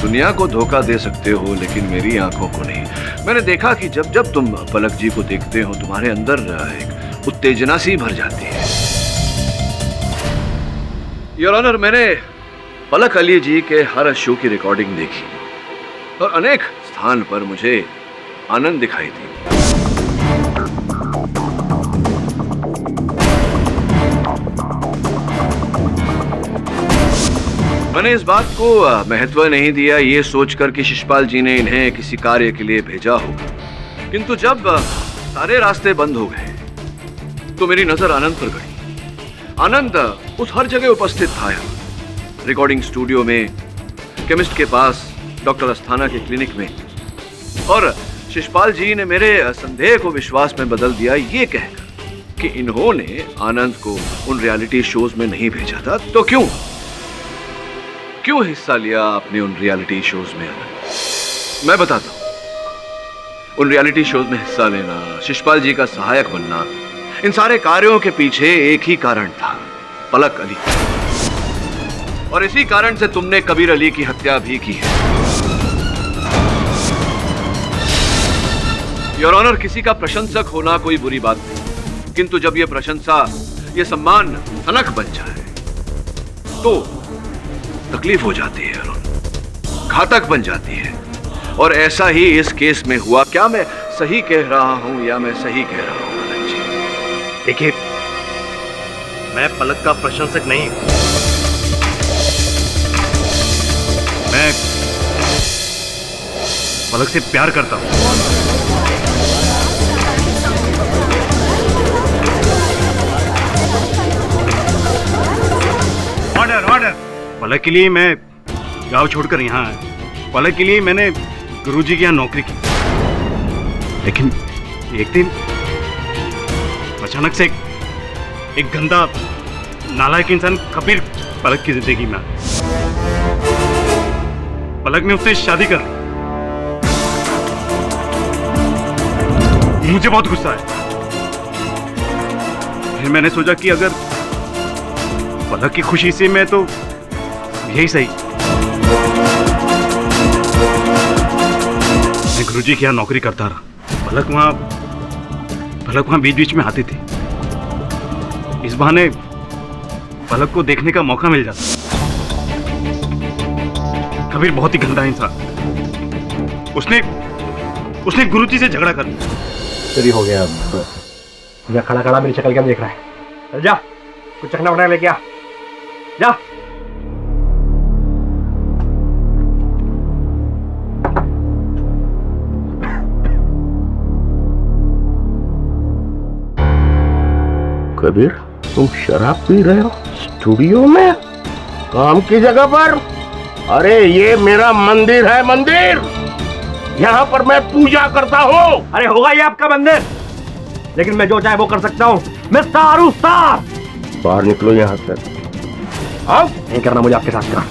दुनिया को धोखा दे सकते हो लेकिन मेरी आंखों को नहीं। मैंने देखा कि जब जब तुम पलक जी को देखते हो तुम्हारे अंदर एक उत्तेजना सी भर जाती है। योर ऑनर, मैंने पलक अली जी के हर शो की रिकॉर्डिंग देखी और अनेक स्थान पर मुझे आनंद दिखाई दी। मैंने इस बात को महत्व नहीं दिया ये सोचकर कि शिशपाल जी ने इन्हें किसी कार्य के लिए भेजा होगा, किंतु जब सारे रास्ते बंद हो गए तो मेरी नजर आनंद पर गई। आनंद उस हर जगह उपस्थित था, रिकॉर्डिंग स्टूडियो में, केमिस्ट के पास, डॉक्टर अस्थाना के क्लिनिक में, और शिशपाल जी ने मेरे संदेह को विश्वास में बदल दिया ये कहकर कि इन्होंने आनंद को उन रियलिटी शोज में नहीं भेजा था। तो क्यों हिस्सा लिया आपने उन रियलिटी शोज में? मैं बताता हूं। उन रियलिटी शोज में हिस्सा लेना, शिशपाल जी का सहायक बनना, इन सारे कार्यों के पीछे एक ही कारण था, पलक अली। और इसी कारण से तुमने कबीर अली की हत्या भी की है। योर ऑनर, किसी का प्रशंसक होना कोई बुरी बात नहीं, किंतु जब यह प्रशंसा, यह सम्मान सनक बन जाए तो तकलीफ हो जाती है, घातक बन जाती है। और ऐसा ही इस केस में हुआ। क्या मैं सही कह रहा हूं या मैं सही कह रहा हूं पलक जी? देखिए, मैं पलक का प्रशंसक नहीं हूं। मैं पलक से प्यार करता हूं। Order, order. पलक के लिए मैं गांव छोड़कर यहाँ आया। पलक के लिए मैंने गुरुजी के यहाँ नौकरी की, लेकिन एक दिन अचानक से एक गंदा नालायक इंसान कबीर पलक की जिंदगी में आया। पलक ने उससे शादी कर ली। मुझे बहुत गुस्सा आया। फिर मैंने सोचा कि अगर पलक की खुशी से मैं तो यही सही। मैं गुरुजी के यहाँ नौकरी करता रहा। पलक वहां बीच बीच में आती थी। इस बहाने पलक को देखने का मौका मिल जाता। कबीर बहुत ही गंदा इंसान। उसने गुरुजी से झगड़ा कर लिया। चली हो गया। अब खड़ा खड़ा मेरी शक्ल क्या देख रहा है? चल जा, कुछ चखना बना लेके आ, जा। कबीर, तुम शराब पी रहे हो स्टूडियो में, काम की जगह पर? अरे ये मेरा मंदिर है, मंदिर। यहाँ पर मैं पूजा करता हूँ। अरे होगा ये आपका मंदिर, लेकिन मैं जो चाहे वो कर सकता हूँ। मैं स्टार हूँ, स्टार। बाहर निकलो यहाँ से। हाँ, नहीं करना मुझे आपके साथ काम।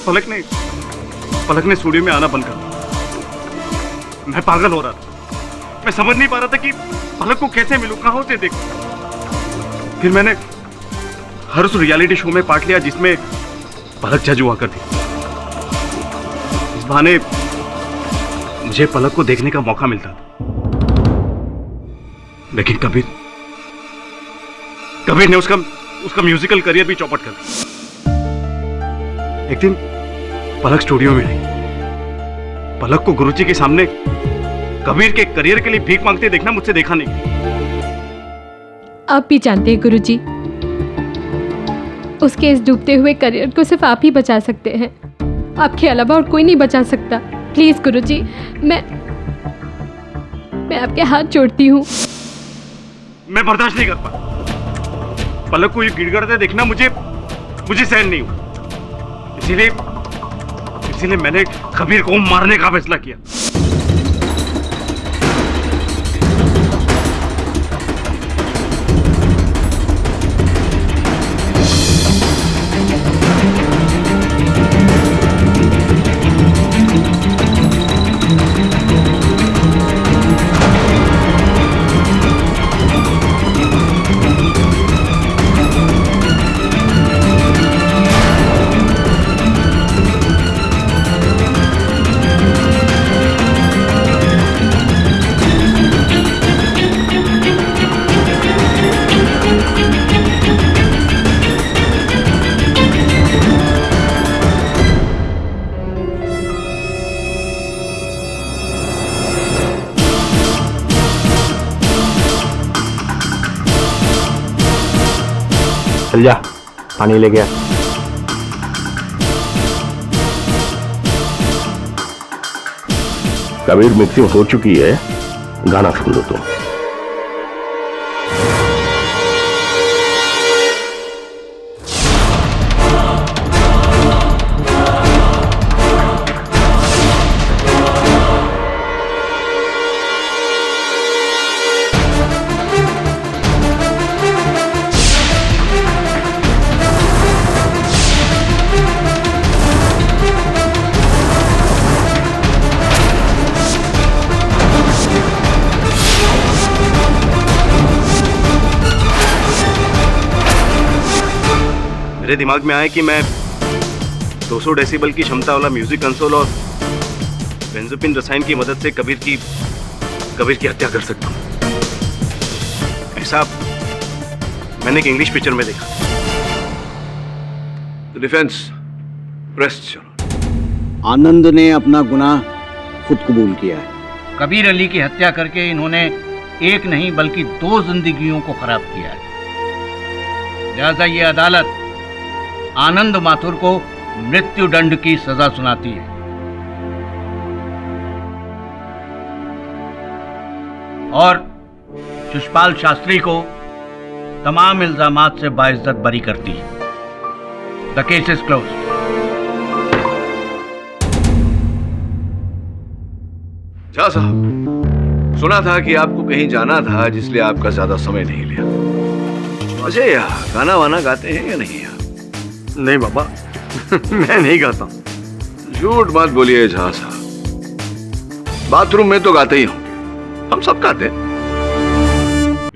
पलक ने स्टूडियो में आना बंद कर दिया। मैं पागल हो रहा था। मैं समझ नहीं पा रहा था कि पलक को कैसे मिलूं, कहां से देखूं। फिर मैंने हर उस रियलिटी शो में पार्ट लिया जिसमें पलक जज हुआ करती। इस बहाने मुझे पलक को देखने का मौका मिलता था। लेकिन कबीर ने उसका म्यूजिकल करियर भी चौपट कर दिया। एक दिन पलक स्टूडियो में आई। पलक को गुरुजी के सामने कबीर के करियर के लिए भीख मांगते देखना मुझसे देखा नहीं। आप भी जानते हैं गुरुजी, उसके इस डूबते हुए करियर को सिर्फ आप ही बचा सकते हैं। आपके अलावा और कोई नहीं बचा सकता। प्लीज गुरुजी, मैं आपके हाथ जोड़ती हूँ। मैं बर्दाश्त नहीं कर पा। पलक को ये गिड़गिड़ाते देखना मुझे सहन नहीं हुआ। इसीलिए मैंने कबीर को मारने का फैसला किया। चल जा, पानी ले गया। कबीर मिक्सिंग हो चुकी है, गाना सुन लो तुम। मेरे दिमाग में आया कि मैं 200 डेसिबल की क्षमता वाला म्यूजिक कंसोल और बेंजोपिन रसायन की मदद से कबीर की हत्या कर सकता हूँ। ऐसा मैंने एक इंग्लिश पिक्चर में देखा। डिफेंस प्रेस चलो। आनंद ने अपना गुनाह खुद कबूल किया है। कबीर अली की हत्या करके इन्होंने एक नहीं बल्कि 2 जिंदगियों को खराब किया है। लिहाजा ये अदालत आनंद माथुर को मृत्यु दंड की सजा सुनाती है और शिषपाल शास्त्री को तमाम इल्जामात से बाइज्जत बरी करती है। The case is close. Jha साहब, सुना था कि आपको कहीं जाना था, जिसलिए आपका ज्यादा समय नहीं लिया। अजय, गाना वाना गाते हैं या नहीं? नहीं बाबा, मैं नहीं गाता। झूठ मत बोलिए झा साहब, बाथरूम में तो गाते ही हो, हम सब गाते हैं।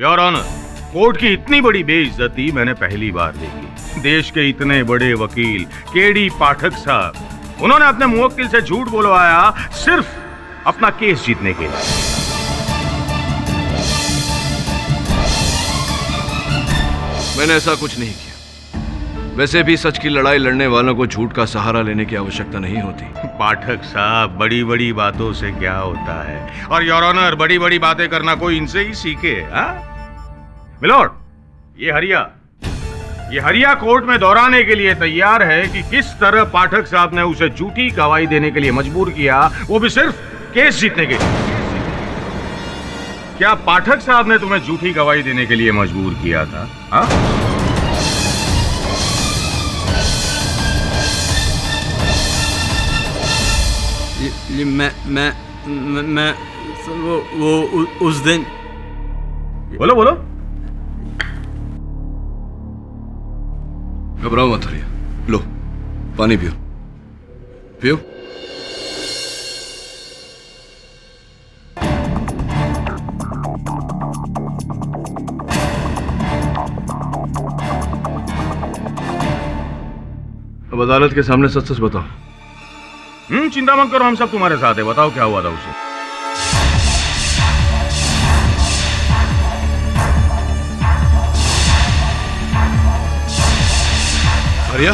योर ऑनर, कोर्ट की इतनी बड़ी बेइज्जती मैंने पहली बार देखी। देश के इतने बड़े वकील केडी पाठक साहब, उन्होंने अपने मुवक्किल से झूठ बोलवाया सिर्फ अपना केस जीतने के लिए। मैंने ऐसा कुछ नहीं किया। वैसे भी सच की लड़ाई लड़ने वालों को झूठ का सहारा लेने की आवश्यकता नहीं होती। पाठक साहब, बड़ी बड़ी बातों से क्या होता है? और योर ऑनर, बड़ी बड़ी बातें करना कोई इनसे ही सीखे। मिलोड, ये हरिया कोर्ट में दोहराने के लिए तैयार है कि किस तरह पाठक साहब ने उसे झूठी गवाही देने के लिए मजबूर किया, वो भी सिर्फ केस जीतने के लिए। क्या पाठक साहब ने तुम्हें झूठी गवाही देने के लिए मजबूर किया था? मैं वो उस दिन। बोलो। घबराओ मत हरिया, लो पानी पियो। अब अदालत के सामने सच सच बताओ। चिंता मत करो, हम सब तुम्हारे साथ है। बताओ क्या हुआ था उसे। हरिया,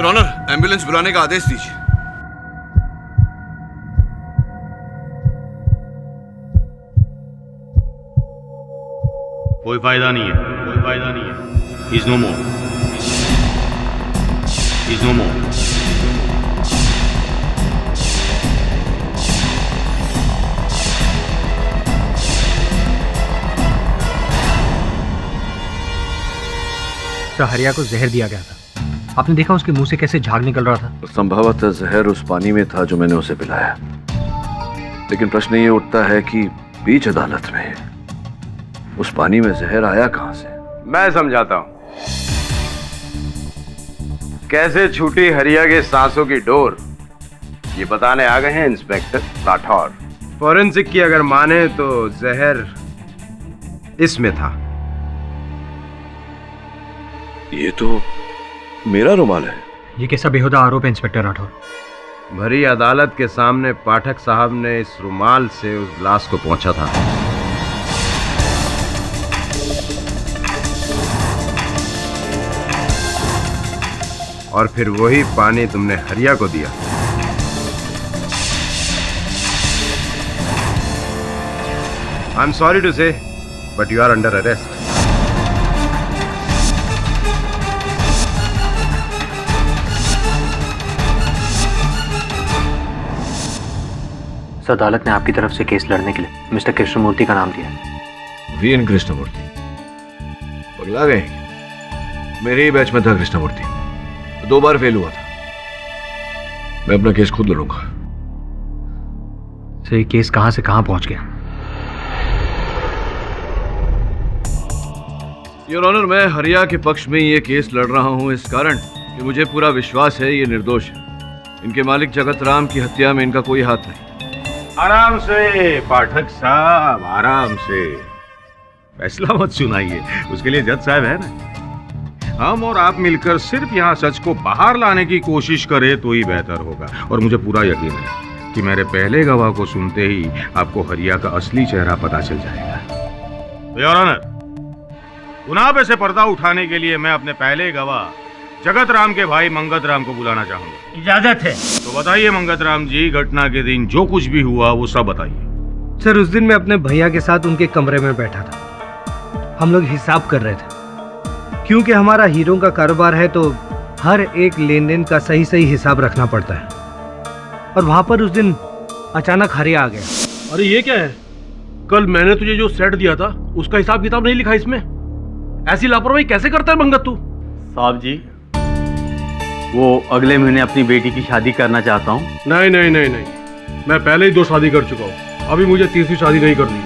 योर ऑनर, एम्बुलेंस बुलाने का आदेश दीजिए। कोई फायदा नहीं है, कोई फायदा नहीं है। He's no more. He's no more. Sir, हरिया को जहर दिया गया था। आपने देखा उसके मुंह से कैसे झाग निकल रहा था? संभवतः जहर उस पानी में था जो मैंने उसे पिलाया। लेकिन प्रश्न ये उठता है कि बीच अदालत में उस पानी में जहर आया कहां से? मैं समझाता हूं कैसे छूटी हरिया के सांसों की डोर। ये बताने आ गए हैं इंस्पेक्टर राठौर। फॉरेंसिक की अगर माने तो जहर इसमें था। ये तो मेरा रुमाल है। ये कैसा बेहुदा आरोप है इंस्पेक्टर राठौर? भरी अदालत के सामने पाठक साहब ने इस रुमाल से उस ग्लास को पहुंचा था। और फिर वही पानी तुमने हरिया को दिया। I am sorry to say, but you are under arrest. अदालत ने आपकी तरफ से केस लड़ने के लिए मिस्टर कृष्णमूर्ति का नाम दिया। वीएन कृष्णमूर्ति पगला गए? मेरे ही बैच में था कृष्णमूर्ति, 2 बार फेल हुआ था। मैं अपना केस खुद लड़ूंगा। सर, ये केस कहां से कहां पहुंच गया? योर ऑनर, मैं हरिया के पक्ष में ये केस लड़ रहा हूं इस कारण कि मुझे पूरा विश्वास है ये निर्दोष है। इनके मालिक जगत राम की हत्या में इनका कोई हाथ नहीं। आराम से पाठक साहब, आराम से। फैसला मत सुनाइए, उसके लिए जज साहब है ना। हम और आप मिलकर सिर्फ यहाँ सच को बाहर लाने की कोशिश करें तो ही बेहतर होगा। और मुझे पूरा यकीन है कि मेरे पहले गवाह को सुनते ही आपको हरिया का असली चेहरा पता चल जाएगा। योर ऑनर, गुनाह पे से पर्दा उठाने के लिए मैं अपने पहले गवाह जगत राम के भाई मंगत राम को बुलाना चाहूंगा। इजाजत है। तो बताइए मंगत राम जी, घटना के दिन जो कुछ भी हुआ वो सब बताइए। सर, उस दिन मैं अपने भैया के साथ उनके कमरे में बैठा था। हम लोग हिसाब कर रहे थे। क्योंकि हमारा हीरो का कारोबार है तो हर एक लेन देन का सही सही हिसाब रखना पड़ता है। और वहां पर उस दिन अचानक हरिया आ गया। अरे ये क्या है? कल मैंने तुझे जो सेट दिया था उसका हिसाब किताब नहीं लिखा इसमें। ऐसी लापरवाही कैसे करता है मंगत तू? साहब जी, वो अगले महीने अपनी बेटी की शादी करना चाहता हूँ। नहीं नहीं नहीं नहीं, मैं पहले ही 2 शादी कर चुका हूँ, अभी मुझे 3री शादी नहीं करनी।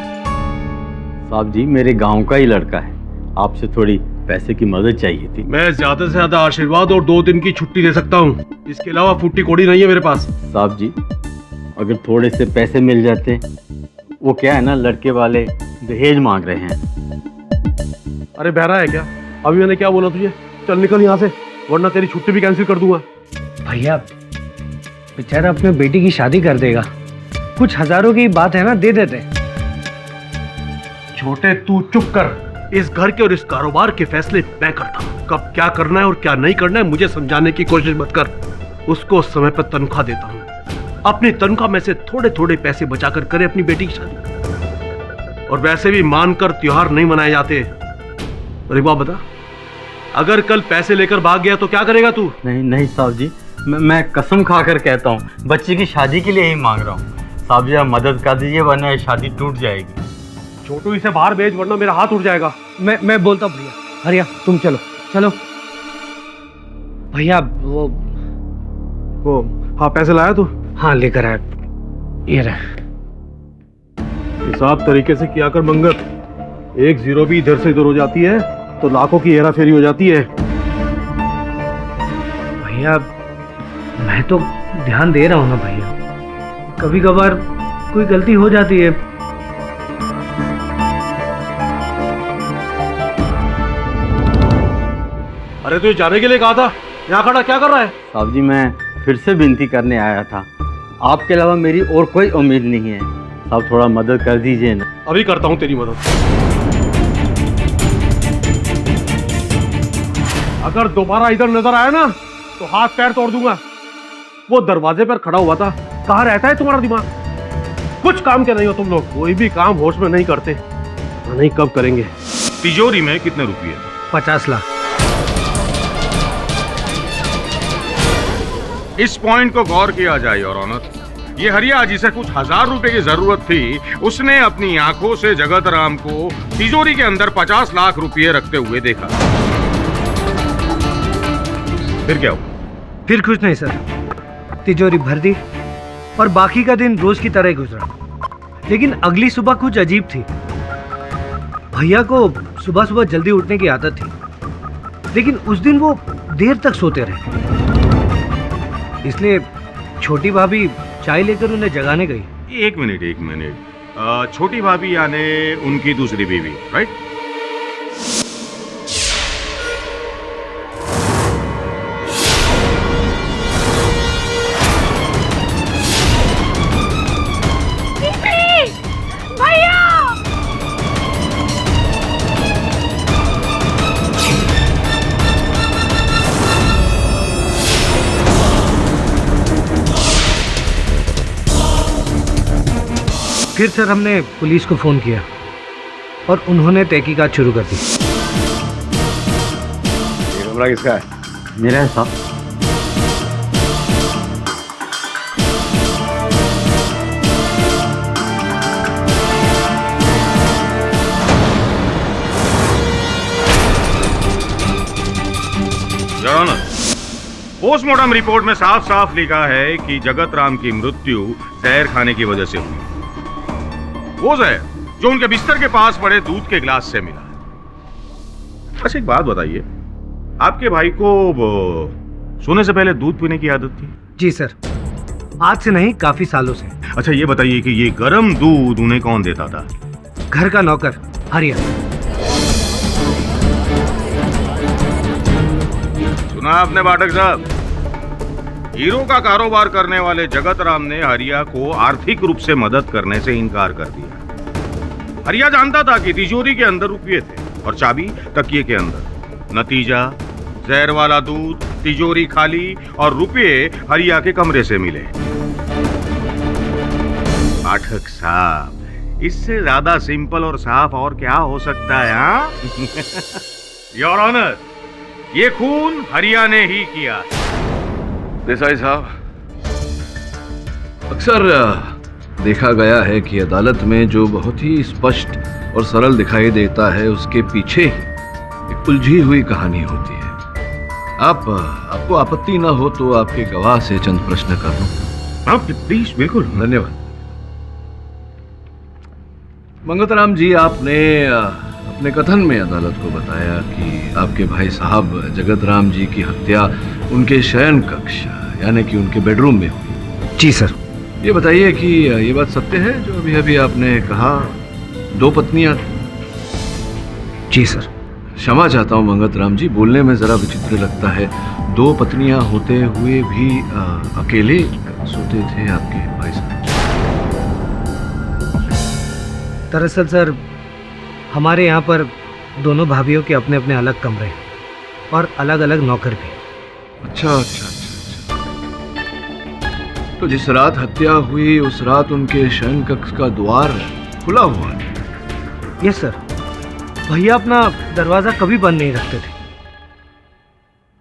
साहब जी, मेरे गांव का ही लड़का है, आपसे थोड़ी पैसे की मदद चाहिए थी। मैं ज्यादा से ज्यादा आशीर्वाद और 2 दिन की छुट्टी दे सकता हूँ, इसके अलावा फुट्टी कोड़ी नहीं है मेरे पास। साहब जी, अगर थोड़े से पैसे मिल जाते। वो क्या है ना, लड़के वाले दहेज मांग रहे हैं। अरे बहरा है क्या? अभी मैंने क्या बोला तुझे? चल निकल यहाँ से, वरना तेरी छुट्टी भी कैंसिल कर दूंगा। भैया, बेचारा अपने बेटी की शादी कर देगा। कुछ हजारों की बात है ना, दे देते। छोटे, तू चुप कर। इस घर के और इस कारोबार के फैसले मैं करता हूँ। कब क्या करना है और क्या नहीं करना है मुझे समझाने की कोशिश मत कर। उसको समय पर तनख्वाह देता हूँ, अपनी तनख्वाह में से थोड़े थोड़े पैसे बचाकर करे अपनी बेटी की शादी। और वैसे भी मानकर त्योहार नहीं मनाए जाते। अरे बात बता, अगर कल पैसे लेकर भाग गया तो क्या करेगा तू? नहीं नहीं साहब जी, मैं कसम खाकर कहता हूँ, बच्चे की शादी के लिए ही मांग रहा हूँ। साहब जी, आप मदद कर दीजिए वरना ये शादी टूट जाएगी। छोटू, इसे बाहर भेज वरना मेरा हाथ उठ जाएगा। मैं बोलता हूँ भैया। हरिया, तुम चलो चलो। भैया वो हाँ, पैसे लाया तू? हाँ, लेकर आया। ये रहे। हिसाब तरीके से किया कर मंगत। 1 0 भी इधर से इधर हो जाती है तो लाखों की हेरा फेरी हो जाती है। भैया, मैं तो ध्यान दे रहा हूँ ना भैया, कभी कभार कोई गलती हो जाती है। अरे तुझे जाने के लिए कहा था, यहाँ खड़ा क्या कर रहा है? साहब जी, मैं फिर से विनती करने आया था, आपके अलावा मेरी और कोई उम्मीद नहीं है। साहब, थोड़ा मदद कर दीजिए ना। अभी करता हूँ तेरी मदद। अगर दोबारा इधर नजर आया ना तो हाथ पैर तोड़ दूंगा। वो दरवाजे पर खड़ा हुआ था। कहाँ रहता है तुम्हारा दिमाग? कुछ काम के नहीं हो तुम लोग, कोई भी काम होश में नहीं करते। नहीं कब करेंगे। तिजोरी में कितने रुपये? 50 लाख। इस पॉइंट को गौर किया जाए योर ऑनर। ये हरिया जिसे कुछ 1000 रुपए की जरूरत थी, उसने अपनी आंखों से जगत राम को तिजोरी के अंदर 50 लाख रुपए रखते हुए देखा। फिर क्या हुआ? फिर कुछ नहीं सर, तिजोरी भर दी और बाकी का दिन रोज की तरह गुजरा। लेकिन अगली सुबह कुछ अजीब थी। भैया को सुबह सुबह जल्दी उठने की आदत थी, लेकिन उस दिन वो देर तक सोते रहे। इसलिए छोटी भाभी चाय लेकर उन्हें जगाने गई। एक मिनट। छोटी भाभी यानी उनकी दूसरी बीवी, राइट? फिर सर हमने पुलिस को फोन किया और उन्होंने तहकीकात शुरू कर दी। ये कमरा किसका है? मेरा है साहब। योर ऑनर, पोस्टमार्टम रिपोर्ट में साफ साफ लिखा है कि जगत राम की मृत्यु जहर खाने की वजह से हुई। वो जहर जो उनके बिस्तर के पास पड़े दूध के गिलास से मिला। अच्छा एक बात बताइए, आपके भाई को सोने से पहले दूध पीने की आदत थी? जी सर, आज से नहीं काफी सालों से। अच्छा ये बताइए कि ये गर्म दूध उन्हें कौन देता था? घर का नौकर हरिया। सुना आपने पाठक साहब, हीरो का कारोबार करने वाले जगत राम ने हरिया को आर्थिक रूप से मदद करने से इनकार कर दिया। हरिया जानता था कि तिजोरी के अंदर रुपये थे और चाबी तकिए के अंदर। नतीजा, जहर वाला दूध, तिजोरी खाली और रुपये हरिया के कमरे से मिले। पाठक साहब, इससे ज्यादा सिंपल और साफ और क्या हो सकता है? हाँ? योर ऑनर, ये खून हरिया ने ही किया। देसाई साहब, अक्सर देखा गया है कि अदालत में जो बहुत ही स्पष्ट और सरल दिखाई देता है, उसके पीछे एक उलझी हुई कहानी होती है। आपको आपत्ति ना हो तो आपके गवाह से चंद प्रश्न कर लूं? आप प्लीज। बिल्कुल। धन्यवाद। मंगतराम जी, आपने अपने कथन में अदालत को बताया कि आपके भाई साहब जगत राम जी की हत्या उनके शयन कक्ष यानी कि उनके बेडरूम में हुई। जी सर। ये बताइए कि ये बात सत्य है जो अभी अभी आपने कहा 2 पत्नियां? जी सर। क्षमा चाहता हूँ मंगत राम जी, बोलने में जरा विचित्र लगता है। 2 पत्नियां होते हुए भी अकेले सोते थे आपके भाई साहब? दरअसल सर, हमारे यहाँ पर दोनों भाभीियों के अपने अपने अलग कमरे हैं और अलग अलग नौकर भी। अच्छा। तो जिस रात हत्या हुई उस रात उनके शयन कक्ष का द्वार खुला हुआ है? यस सर, भैया अपना दरवाजा कभी बंद नहीं रखते थे।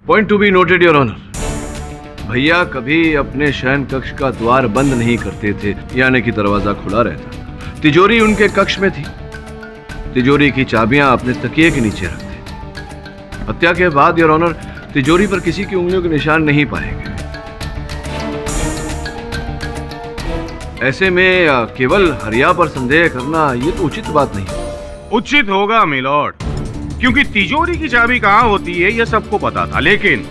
Point to be noted your honour. भैया कभी अपने शयन कक्ष का द्वार बंद नहीं करते थे, यानी कि दरवाजा खुला रहता। तिजोरी उनके कक्ष में थी। तिजोरी की चाबियां अपने तकिए के नीचे रखते थे। हत्या के बाद योर ऑनर, तिजोरी पर किसी की उंगलियों के निशान नहीं पाए गए। ऐसे में केवल हरिया पर संदेह करना ये तो उचित बात नहीं। उचित होगा मिलॉर्ड, क्योंकि तिजोरी की चाबी कहाँ होती है ये सबको पता था, लेकिन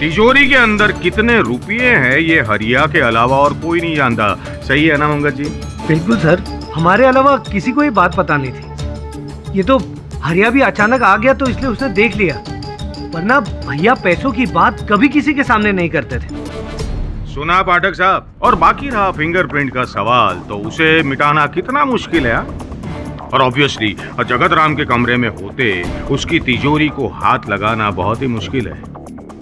तिजोरी के अंदर कितने रुपये हैं ये हरिया के अलावा और कोई नहीं जानता। सही है ना मंगत जी? बिल्कुल सर, हमारे अलावा किसी को ये बात पता नहीं थी। ये तो हरिया भी अचानक आ गया तो इसलिए उसने देख लिया, वरना भैया पैसों की बात कभी किसी के सामने नहीं करते थे। सुना पाठक साहब, और बाकी रहा फिंगरप्रिंट का सवाल, तो उसे मिटाना कितना मुश्किल है। और ऑब्वियसली जगत राम के कमरे में होते उसकी तिजोरी को हाथ लगाना बहुत ही मुश्किल है।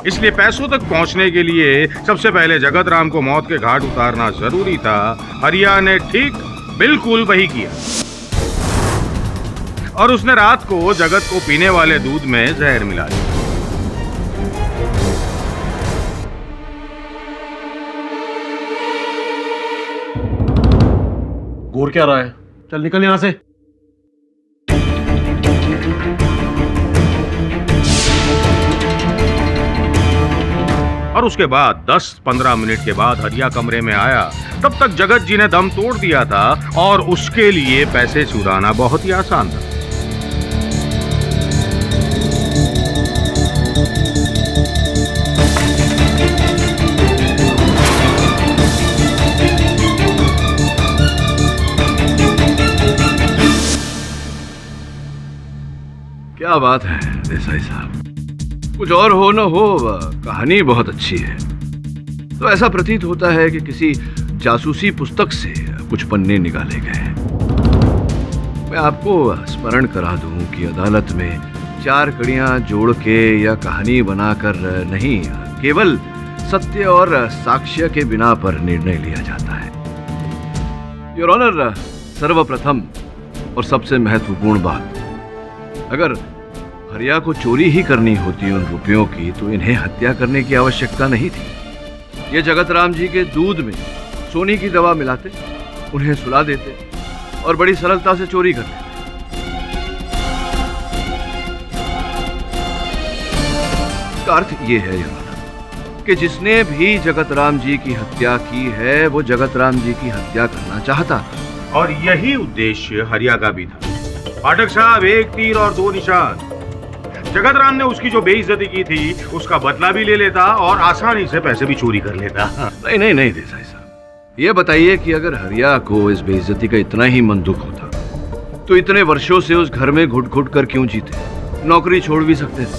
इसलिए पैसों तक पहुंचने के लिए सबसे पहले जगत राम को मौत के घाट उतारना जरूरी था। हरिया ने ठीक बिल्कुल वही किया और उसने रात को जगत को पीने वाले दूध में जहर मिला दिया। घूर क्या रहा है? चल निकल यहां से। और उसके बाद 10-15 मिनट के बाद हरिया कमरे में आया। तब तक जगत जी ने दम तोड़ दिया था और उसके लिए पैसे चुराना बहुत ही आसान था। क्या बात है देसाई साहब, कुछ और हो न हो कहानी बहुत अच्छी है। तो ऐसा प्रतीत होता है कि किसी जासूसी पुस्तक से कुछ पन्ने निकाले गए हैं। मैं आपको स्मरण करा दूं कि अदालत में 4 कड़ियां जोड़ के या कहानी बनाकर नहीं, केवल सत्य और साक्ष्य के बिना पर निर्णय लिया जाता है। योर ऑनर, सर्वप्रथम और सबसे महत्वपूर्ण बात, अगर हरिया को चोरी ही करनी होती उन रुपयों की तो इन्हें हत्या करने की आवश्यकता नहीं थी। ये जगत राम जी के दूध में सोने की दवा मिलाते, उन्हें सुला देते और बड़ी सरलता से चोरी कर लेते। इसका अर्थ ये है कि जिसने भी जगत राम जी की हत्या की है वो जगत राम जी की हत्या करना चाहता था। और यही उद्देश्य हरिया का भी था। पाठक साहब, 1 तीर और 2 निशान। जगत राम ने उसकी जो बेइज्जती की थी उसका बदला भी ले लेता और आसानी से पैसे भी चोरी कर लेता। नहीं नहीं नहीं देसाई साहब, ये बताइए कि अगर हरिया को इस बेइज्जती का इतना ही मन दुख होता तो इतने वर्षों से उस घर में घुट घुट कर क्यों जीते? नौकरी छोड़ भी सकते थे।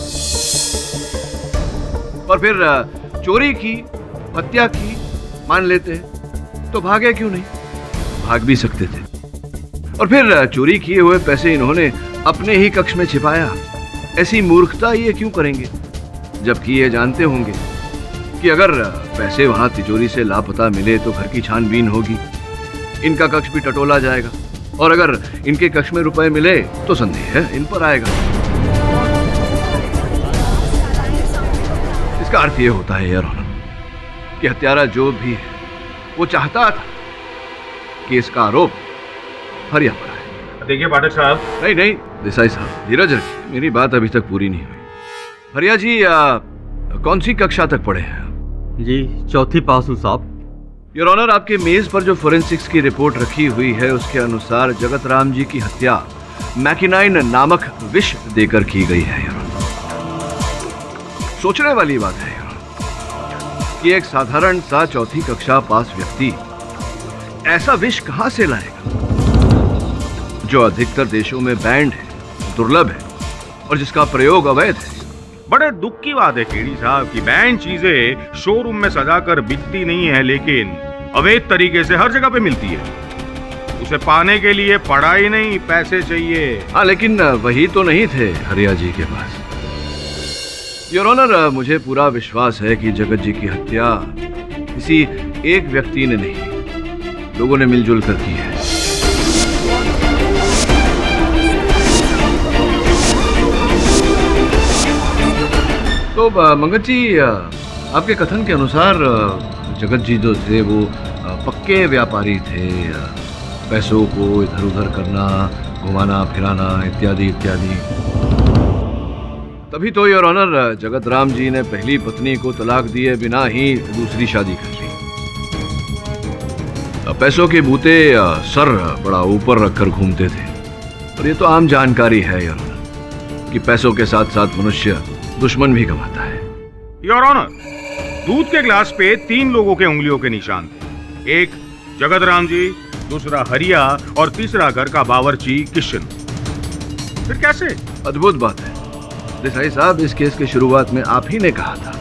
और फिर चोरी की, हत्या की मान लेते हैं तो भागे क्यों नहीं? भाग भी सकते थे। और फिर चोरी किए हुए पैसे इन्होंने अपने ही कक्ष में छिपाया। ऐसी मूर्खता ये क्यों करेंगे, जबकि ये जानते होंगे कि अगर पैसे वहां तिजोरी से लापता मिले तो घर की छानबीन होगी, इनका कक्ष भी टटोला जाएगा और अगर इनके कक्ष में रुपए मिले तो संदेह इन पर आएगा। इसका अर्थ ये होता है यार कि हत्यारा जो भी है वो चाहता था कि इसका आरोप हरिया पर आए। देखिए पाठक साहब, नहीं नहीं देसाई साहब, धीरज रखिए, मेरी बात अभी तक पूरी नहीं हुई। हरिया जी कौन सी कक्षा तक पढ़े हैं? जी 4th पास हूँ साहब। योर ऑनर, आपके मेज पर जो फोरेंसिक्स की रिपोर्ट रखी हुई है उसके अनुसार जगत राम जी की हत्या मैकिनाइन नामक विष देकर की गई है। योर ऑनर, सोचने वाली बात है योर ऑनर कि एक साधारण सा 4th कक्षा पास व्यक्ति ऐसा विष कहां से लाएगा जो अधिकतर देशों में बैंड है, दुर्लभ है और जिसका प्रयोग अवैध है। बड़े दुख की बात है केडी साहब कि बैंड चीजें शोरूम में सजाकर बिकती नहीं है, लेकिन अवैध तरीके से हर जगह पे मिलती है। उसे पाने के लिए पढ़ाई नहीं, पैसे चाहिए। हाँ, लेकिन वही तो नहीं थे हरिया जी के पास। योर ऑनर, मुझे पूरा विश्वास है कि जगत जी की हत्या किसी एक व्यक्ति ने नहीं, लोगों ने मिलजुल कर की है। तो मंगत जी, आपके कथन के अनुसार जगत जी जो थे वो पक्के व्यापारी थे, पैसों को इधर उधर करना, घुमाना फिराना इत्यादि इत्यादि। तभी तो योर ऑनर जगत राम जी ने पहली पत्नी को तलाक दिए बिना ही दूसरी शादी कर ली। पैसों के बूते सर बड़ा ऊपर रखकर घूमते थे और ये तो आम जानकारी है योर ऑनर कि पैसों के साथ साथ मनुष्य दुश्मन भी कमाता है। योर ऑनर, दूध के गिलास पे 3 लोगों के उंगलियों के निशान थे। एक जगत राम जी, दूसरा हरिया और तीसरा घर का बावर्ची किशन। फिर कैसे? अद्भुत बात है देसाई साहब, इस केस की शुरुआत में आप ही ने कहा था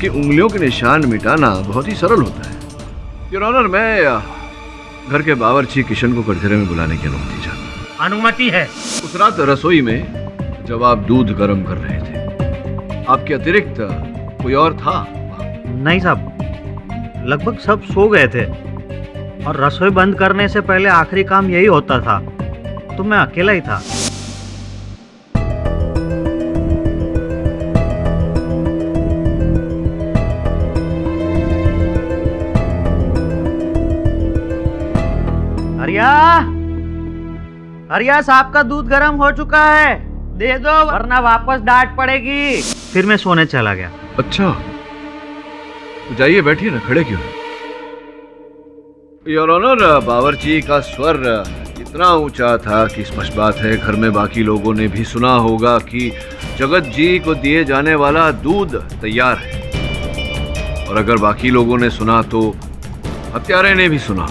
कि उंगलियों के निशान मिटाना बहुत ही सरल होता है। योर ऑनर, मैं घर के बावर्ची किशन को कटघरे में बुलाने की अनुमति चाहता हूं। अनुमति है। उस रात रसोई में जब आप दूध गर्म कर रहे थे, आपके अतिरिक्त कोई और था? नहीं साहब, लगभग सब सो गए थे और रसोई बंद करने से पहले आखिरी काम यही होता था, तो मैं अकेला ही था। हरिया साहब का दूध गर्म हो चुका है, दे दो वरना वापस डांट पड़ेगी। फिर मैं सोने चला गया। अच्छा, तो जाइए बैठिए ना, खड़े क्यों? योर ऑनर, बावर्ची का स्वर इतना ऊंचा था कि स्पष्ट बात है घर में बाकी लोगों ने भी सुना होगा कि जगत जी को दिए जाने वाला दूध तैयार है। और अगर बाकी लोगों ने सुना तो हत्यारे ने भी सुना।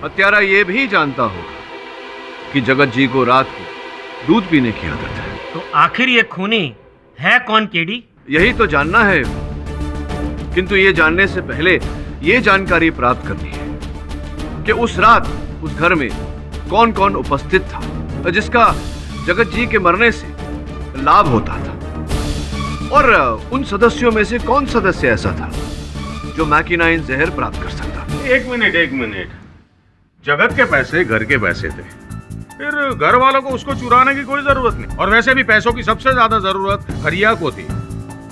हत्यारा ये भी जानता होगा कि जगत जी को रात को दूध पीने की आदत है। तो आखिर ये खूनी है कौन केडी? यही तो जानना है, किंतु ये जानने से पहले ये जानकारी प्राप्त करनी है कि उस रात उस घर में कौन कौन उपस्थित था जिसका जगत जी के मरने से लाभ होता था, और उन सदस्यों में से कौन सदस्य ऐसा था जो मैकिनाइन जहर प्राप्त कर सकता। एक मिनट, जगत के पैसे घर के पैसे थे, फिर घर वालों को उसको चुराने की कोई जरूरत नहीं, और वैसे भी पैसों की सबसे ज्यादा जरूरत हरिया को थी।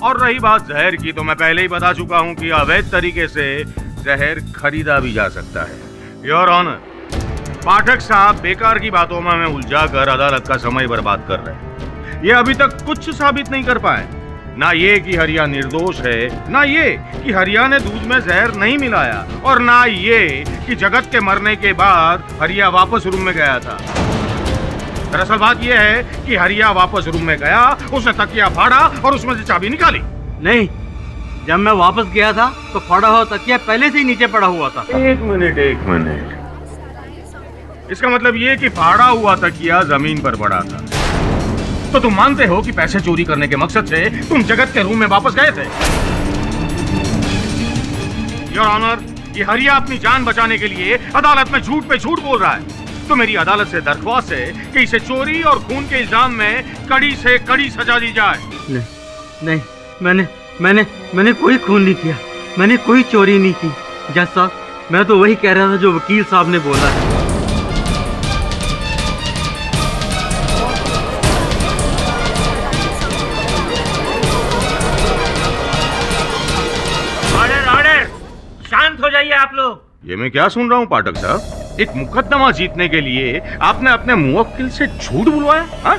और रही बात जहर की, तो मैं पहले ही बता चुका हूं कि अवैध तरीके से जहर खरीदा भी जा सकता है। योर ऑनर, पाठक साहब बेकार की बातों में उलझा कर अदालत का समय बर्बाद कर रहे हैं। ये अभी तक कुछ साबित नहीं कर पाए, ना ये कि हरिया निर्दोष है, ना ये कि हरिया ने दूध में जहर नहीं मिलाया, और ना ये कि जगत के मरने के बाद हरिया वापस रूम में गया था। दरअसल बात यह है कि हरिया वापस रूम में गया, उसने तकिया फाड़ा और उसमें से चाबी निकाली। नहीं, जब मैं वापस गया था तो फाड़ा हुआ तकिया पहले से ही नीचे पड़ा हुआ था। एक मिनट, इसका मतलब ये कि फाड़ा हुआ तकिया जमीन पर पड़ा था। तो तुम मानते हो कि पैसे चोरी करने के मकसद से तुम जगत के रूम में वापस गए थे? योर ऑनर, ये हरिया अपनी जान बचाने के लिए अदालत में झूठ पे झूठ बोल रहा है। तो मेरी अदालत से दरख्वास्त है कि इसे चोरी और खून के इल्जाम में कड़ी से कड़ी सजा दी जाए। नहीं, मैंने कोई खून नहीं किया, मैंने कोई चोरी नहीं की। जज साहब, मैं तो वही कह रहा था जो वकील साहब ने बोला है। शांत हो जाइए आप लोग। ये मैं क्या सुन रहा हूँ पाठक साहब? एक मुकदमा जीतने के लिए आपने अपने मुवक्किल से झूठ बुलवाया?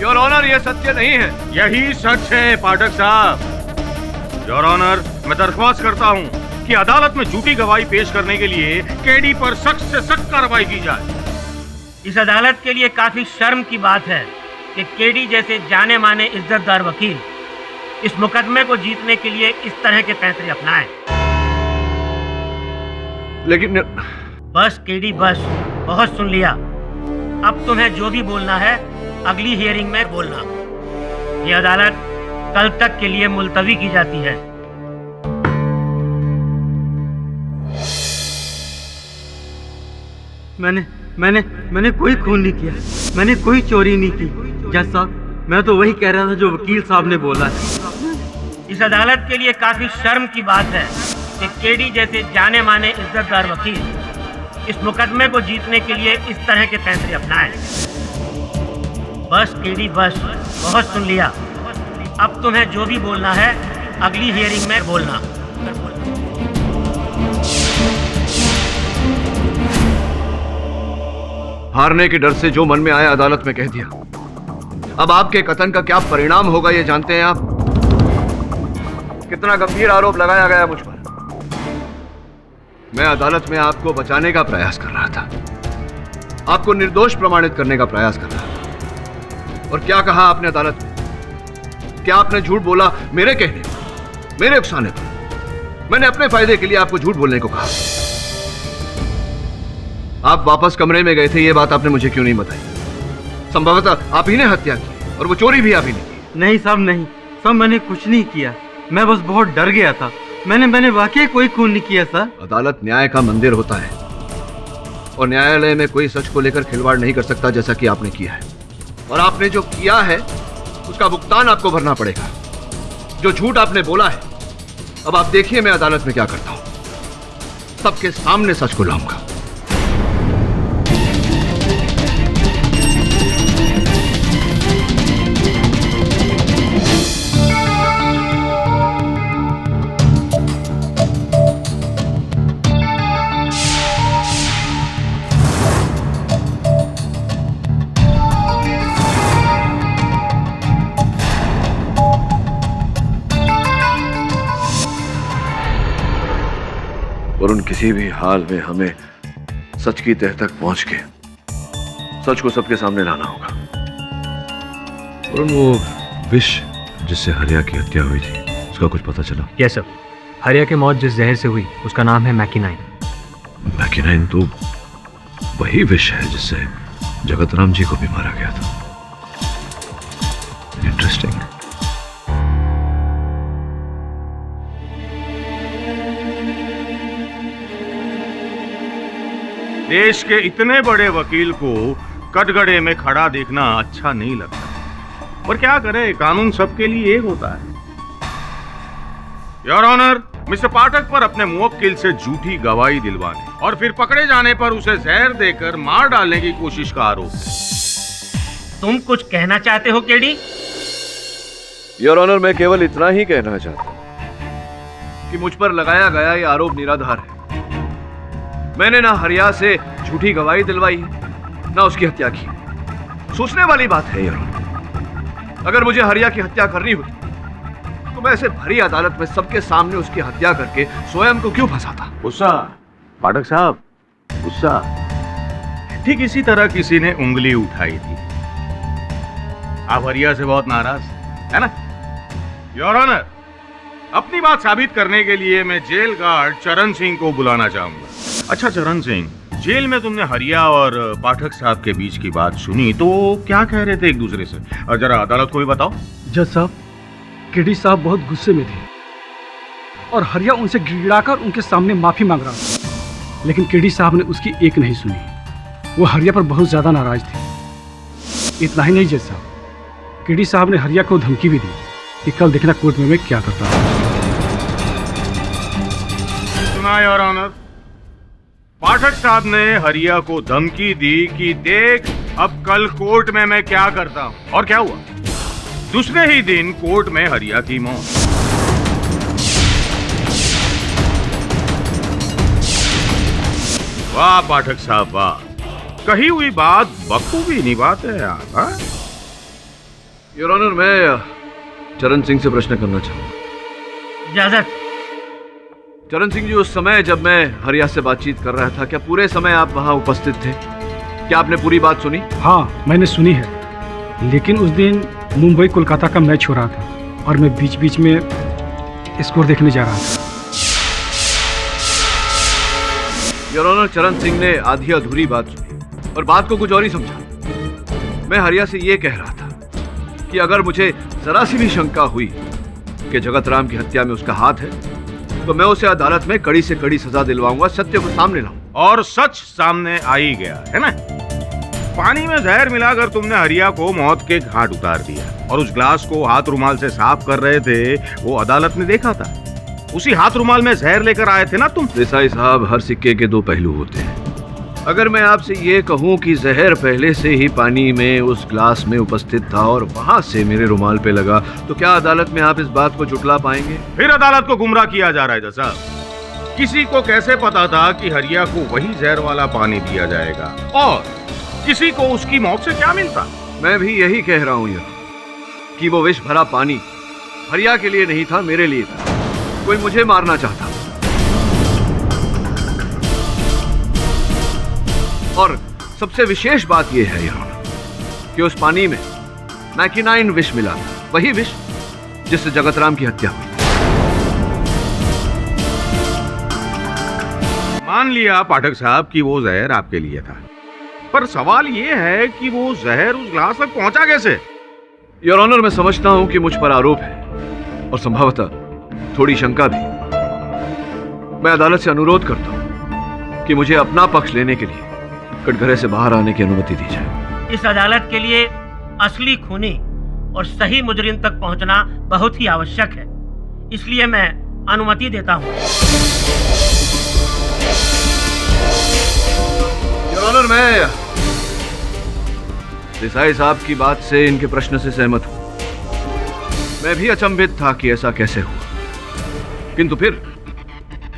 योर ऑनर, ये सत्य नहीं है। यही सच है पाठक साहब। योर ऑनर, मैं दरख्वास्त करता हूँ कि अदालत में झूठी गवाही पेश करने के लिए केडी पर सख्त से सख्त कार्रवाई की जाए। इस अदालत के लिए काफी शर्म की बात है कि केडी जैसे जाने माने इज्जतदार वकील इस मुकदमे को जीतने के लिए इस तरह के पैंतरे अपनाए। लेकिन बस केडी, बस, बहुत सुन लिया। अब तुम्हें जो भी बोलना है अगली हियरिंग में बोलना। ये अदालत कल तक के लिए मुलतवी की जाती है। मैंने कोई खून नहीं किया, मैंने कोई चोरी नहीं की। जज साहब, मैं तो वही कह रहा था जो वकील साहब ने बोला है। इस अदालत के लिए काफी शर्म की बात है कि केडी जैसे जाने माने इज्जतदार वकील इस मुकदमे को जीतने के लिए इस तरह के फैसले अपनाए। बस केडी, बस, बहुत सुन लिया। अब तुम्हें जो भी बोलना है अगली हियरिंग में बोलना। हारने के डर से जो मन में आया अदालत में कह दिया। अब आपके कथन का क्या परिणाम होगा ये जानते हैं आप? कितना गंभीर आरोप लगाया गया मुझ पर। मैं अदालत में आपको बचाने का प्रयास कर रहा था, आपको निर्दोष प्रमाणित करने का प्रयास कर रहा था। और क्या कहा आपने अदालत में? क्या आपने झूठ बोला मेरे कहने पर, मेरे उकसाने पर? मैंने अपने फायदे के लिए आपको झूठ बोलने को कहा। आप वापस कमरे में गए थे, ये बात आपने मुझे क्यों नहीं बताई? संभवतः आप ही ने हत्या की और वो चोरी भी आप ही ने की। नहीं साहब, नहीं साहब, मैंने कुछ नहीं किया। मैं बस बहुत डर गया था। मैंने वाकई कोई खून नहीं किया सर। अदालत न्याय का मंदिर होता है और न्यायालय में कोई सच को लेकर खिलवाड़ नहीं कर सकता जैसा कि आपने किया है। और आपने जो किया है उसका भुगतान आपको भरना पड़ेगा। जो झूठ आपने बोला है, अब आप देखिए मैं अदालत में क्या करता हूं। सबके सामने सच को लाऊंगा। वरुण, किसी भी हाल में हमें सच की तह तक पहुंच के सच को सबके सामने लाना होगा। वरुण, वो विष जिससे हरिया की हत्या हुई थी, उसका कुछ पता चला? यस सर, हरिया की मौत जिस जहर से हुई उसका नाम है मैकिनाइन। मैकिनाइन तो वही विष है जिससे जगत राम जी को भी मारा गया था। इंटरेस्टिंग। देश के इतने बड़े वकील को कटघरे में खड़ा देखना अच्छा नहीं लगता, पर क्या करे, कानून सबके लिए एक होता है। योर ऑनर, मिस्टर पाठक पर अपने मुवक्किल से झूठी गवाही दिलवाने और फिर पकड़े जाने पर उसे जहर देकर मार डालने की कोशिश का आरोप है। तुम कुछ कहना चाहते हो केडी? योर ऑनर, मैं केवल इतना ही कहना चाहता हूं कि मुझ पर लगाया गया ये आरोप निराधार है। मैंने ना हरिया से झूठी गवाही दिलवाई है, ना उसकी हत्या की। सोचने वाली बात है योर ऑनर, अगर मुझे हरिया की हत्या करनी होती तो मैं ऐसे भरी अदालत में सबके सामने उसकी हत्या करके स्वयं को क्यों फंसाता? गुस्सा पाठक साहब, गुस्सा। ठीक इसी तरह किसी ने उंगली उठाई थी। आप हरिया से बहुत नाराज है ना? योर ऑनर, अपनी बात साबित करने के लिए मैं जेल गार्ड चरण सिंह को बुलाना चाहूंगा। अच्छा चरण सिंह, जेल में तुमने हरिया और पाठक साहब के बीच की बात सुनी तो क्या कह रहे थे एक दूसरे से? जरा अदालत को भी बताओ। जज साहब, केडी साहब बहुत गुस्से में थे और हरिया उनसे गिड़गिड़ाकर उनके सामने माफी मांग रहा था, लेकिन केडी साहब ने उसकी एक नहीं सुनी। वो हरिया पर बहुत ज्यादा नाराज थे। इतना ही नहीं जज साहब, केडी साहब ने हरिया को धमकी भी दी कि कल देखना कोर्ट में मैं क्या करता हूं। सुना योर ऑनर, पाठक साहब ने हरिया को धमकी दी कि देख अब कल कोर्ट में मैं क्या करता हूं। और क्या हुआ? दूसरे ही दिन कोर्ट में हरिया की मौत। वाह पाठक साहब वाह, कही हुई बात बखूबी निभाते हैं आप। योर ऑनर, मैं चरण सिंह से प्रश्न करना चाहूंगा। इजाजत। चरण सिंह जी, उस समय जब मैं हरिया से बातचीत कर रहा था, क्या पूरे समय आप वहां उपस्थित थे? क्या आपने पूरी बात सुनी? हाँ, मैंने सुनी है, लेकिन उस दिन मुंबई कोलकाता का मैच हो रहा था और मैं बीच बीच में स्कोर देखने जा रहा था। योर ऑनर, चरण सिंह ने आधी अधूरी बात सुनी और बात को कुछ और ही समझा। मैं हरिया से ये कह रहा था कि अगर मुझे जरा सी भी शंका हुई कि जगत राम की हत्या में उसका हाथ है तो मैं उसे अदालत में कड़ी से कड़ी सजा दिलवाऊंगा, सत्य को सामने लाऊंगा। और सच सामने आ ही गया है ना? पानी में जहर मिलाकर तुमने हरिया को मौत के घाट उतार दिया और उस ग्लास को हाथ रुमाल से साफ कर रहे थे, वो अदालत ने देखा था। उसी हाथ रुमाल में जहर लेकर आए थे ना तुम? देसाई साहब, हर सिक्के के दो पहलू होते हैं। अगर मैं आपसे ये कहूं कि जहर पहले से ही पानी में उस ग्लास में उपस्थित था और वहां से मेरे रुमाल पे लगा, तो क्या अदालत में आप इस बात को जुटला पाएंगे? फिर अदालत को गुमराह किया जा रहा है साहब। किसी को कैसे पता था कि हरिया को वही जहर वाला पानी दिया जाएगा और किसी को उसकी मौत से क्या मिलता? मैं भी यही कह रहा हूं यार कि वो विष भरा पानी हरिया के लिए नहीं था, मेरे लिए था। कोई मुझे मारना चाहता। और सबसे विशेष बात यह है यहाँ कि उस पानी में मैकिनाइन विष मिला था, वही विष जिससे जगत राम की हत्या हुई। मान लिया पाठक साहब कि वो जहर आपके लिए था, पर सवाल ये है कि वो जहर उस ग्लास तक पहुंचा कैसे? योर ऑनर, मैं समझता हूं कि मुझ पर आरोप है और संभवतः थोड़ी शंका भी। मैं अदालत से अनुरोध करता हूं कि मुझे अपना पक्ष लेने के लिए कटघरे से बाहर आने की अनुमति दी जाए। इस अदालत के लिए असली खूनी और सही मुजरिम तक पहुंचना बहुत ही आवश्यक है। इसलिए मैं अनुमति देता हूं। योर ऑनर, मैं देसाई साहब की बात से, इनके प्रश्न से सहमत हूं। मैं भी अचंभित था कि ऐसा कैसे हुआ, किंतु फिर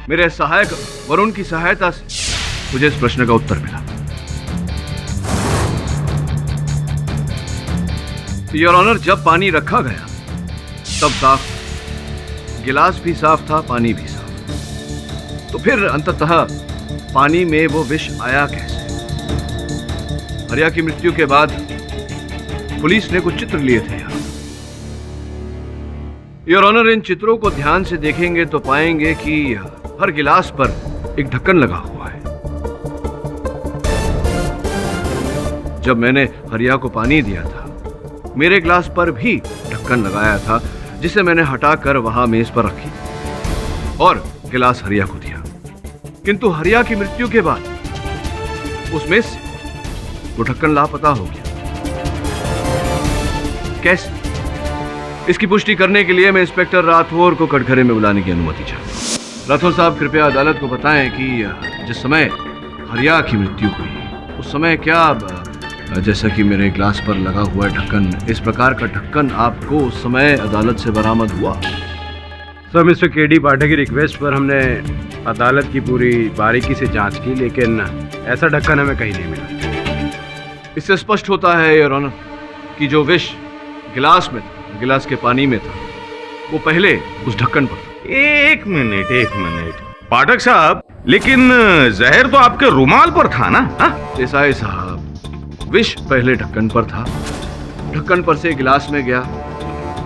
मेरे सहायक वरुण की सहायता से मुझे इस प्रश्न का उत्तर मिला। योर ऑनर, जब पानी रखा गया तब साफ, गिलास भी साफ था, पानी भी साफ। तो फिर अंततः पानी में वो विष आया कैसे? हरिया की मृत्यु के बाद पुलिस ने कुछ चित्र लिए थे। योर ऑनर, इन चित्रों को ध्यान से देखेंगे तो पाएंगे कि हर गिलास पर एक ढक्कन लगा हुआ है। जब मैंने हरिया को पानी दिया था, मेरे गिलास पर भी ढक्कन लगाया था, जिसे मैंने हटाकर वहां मेज पर रखी और गिलास हरिया को दिया। किंतु हरिया की मृत्यु के बाद उस मेज से वो ढक्कन लापता हो गया। कैसे? इसकी पुष्टि करने के लिए मैं इंस्पेक्टर राठौर को कटघरे में बुलाने की अनुमति चाहता हूं। राठौर साहब, कृपया अदालत को बताएं कि जिस समय हरिया की मृत्यु हुई उस समय क्या, जैसा कि मेरे ग्लास पर लगा हुआ ढक्कन, इस प्रकार का ढक्कन आपको उस समय अदालत से बरामद हुआ? सर, मिस्टर केडी पाठक की रिक्वेस्ट पर हमने अदालत की पूरी बारीकी से जांच की, लेकिन ऐसा ढक्कन हमें कहीं नहीं मिला। इससे स्पष्ट होता है योर ऑनर कि जो विष गिलास में था, गिलास के पानी में था, वो पहले उस ढक्कन पर था। एक मिनट पाठक साहब, लेकिन जहर तो आपके रुमाल पर था ना? देसाई साहब, विष पहले ढक्कन पर था, ढक्कन पर से गिलास में गया,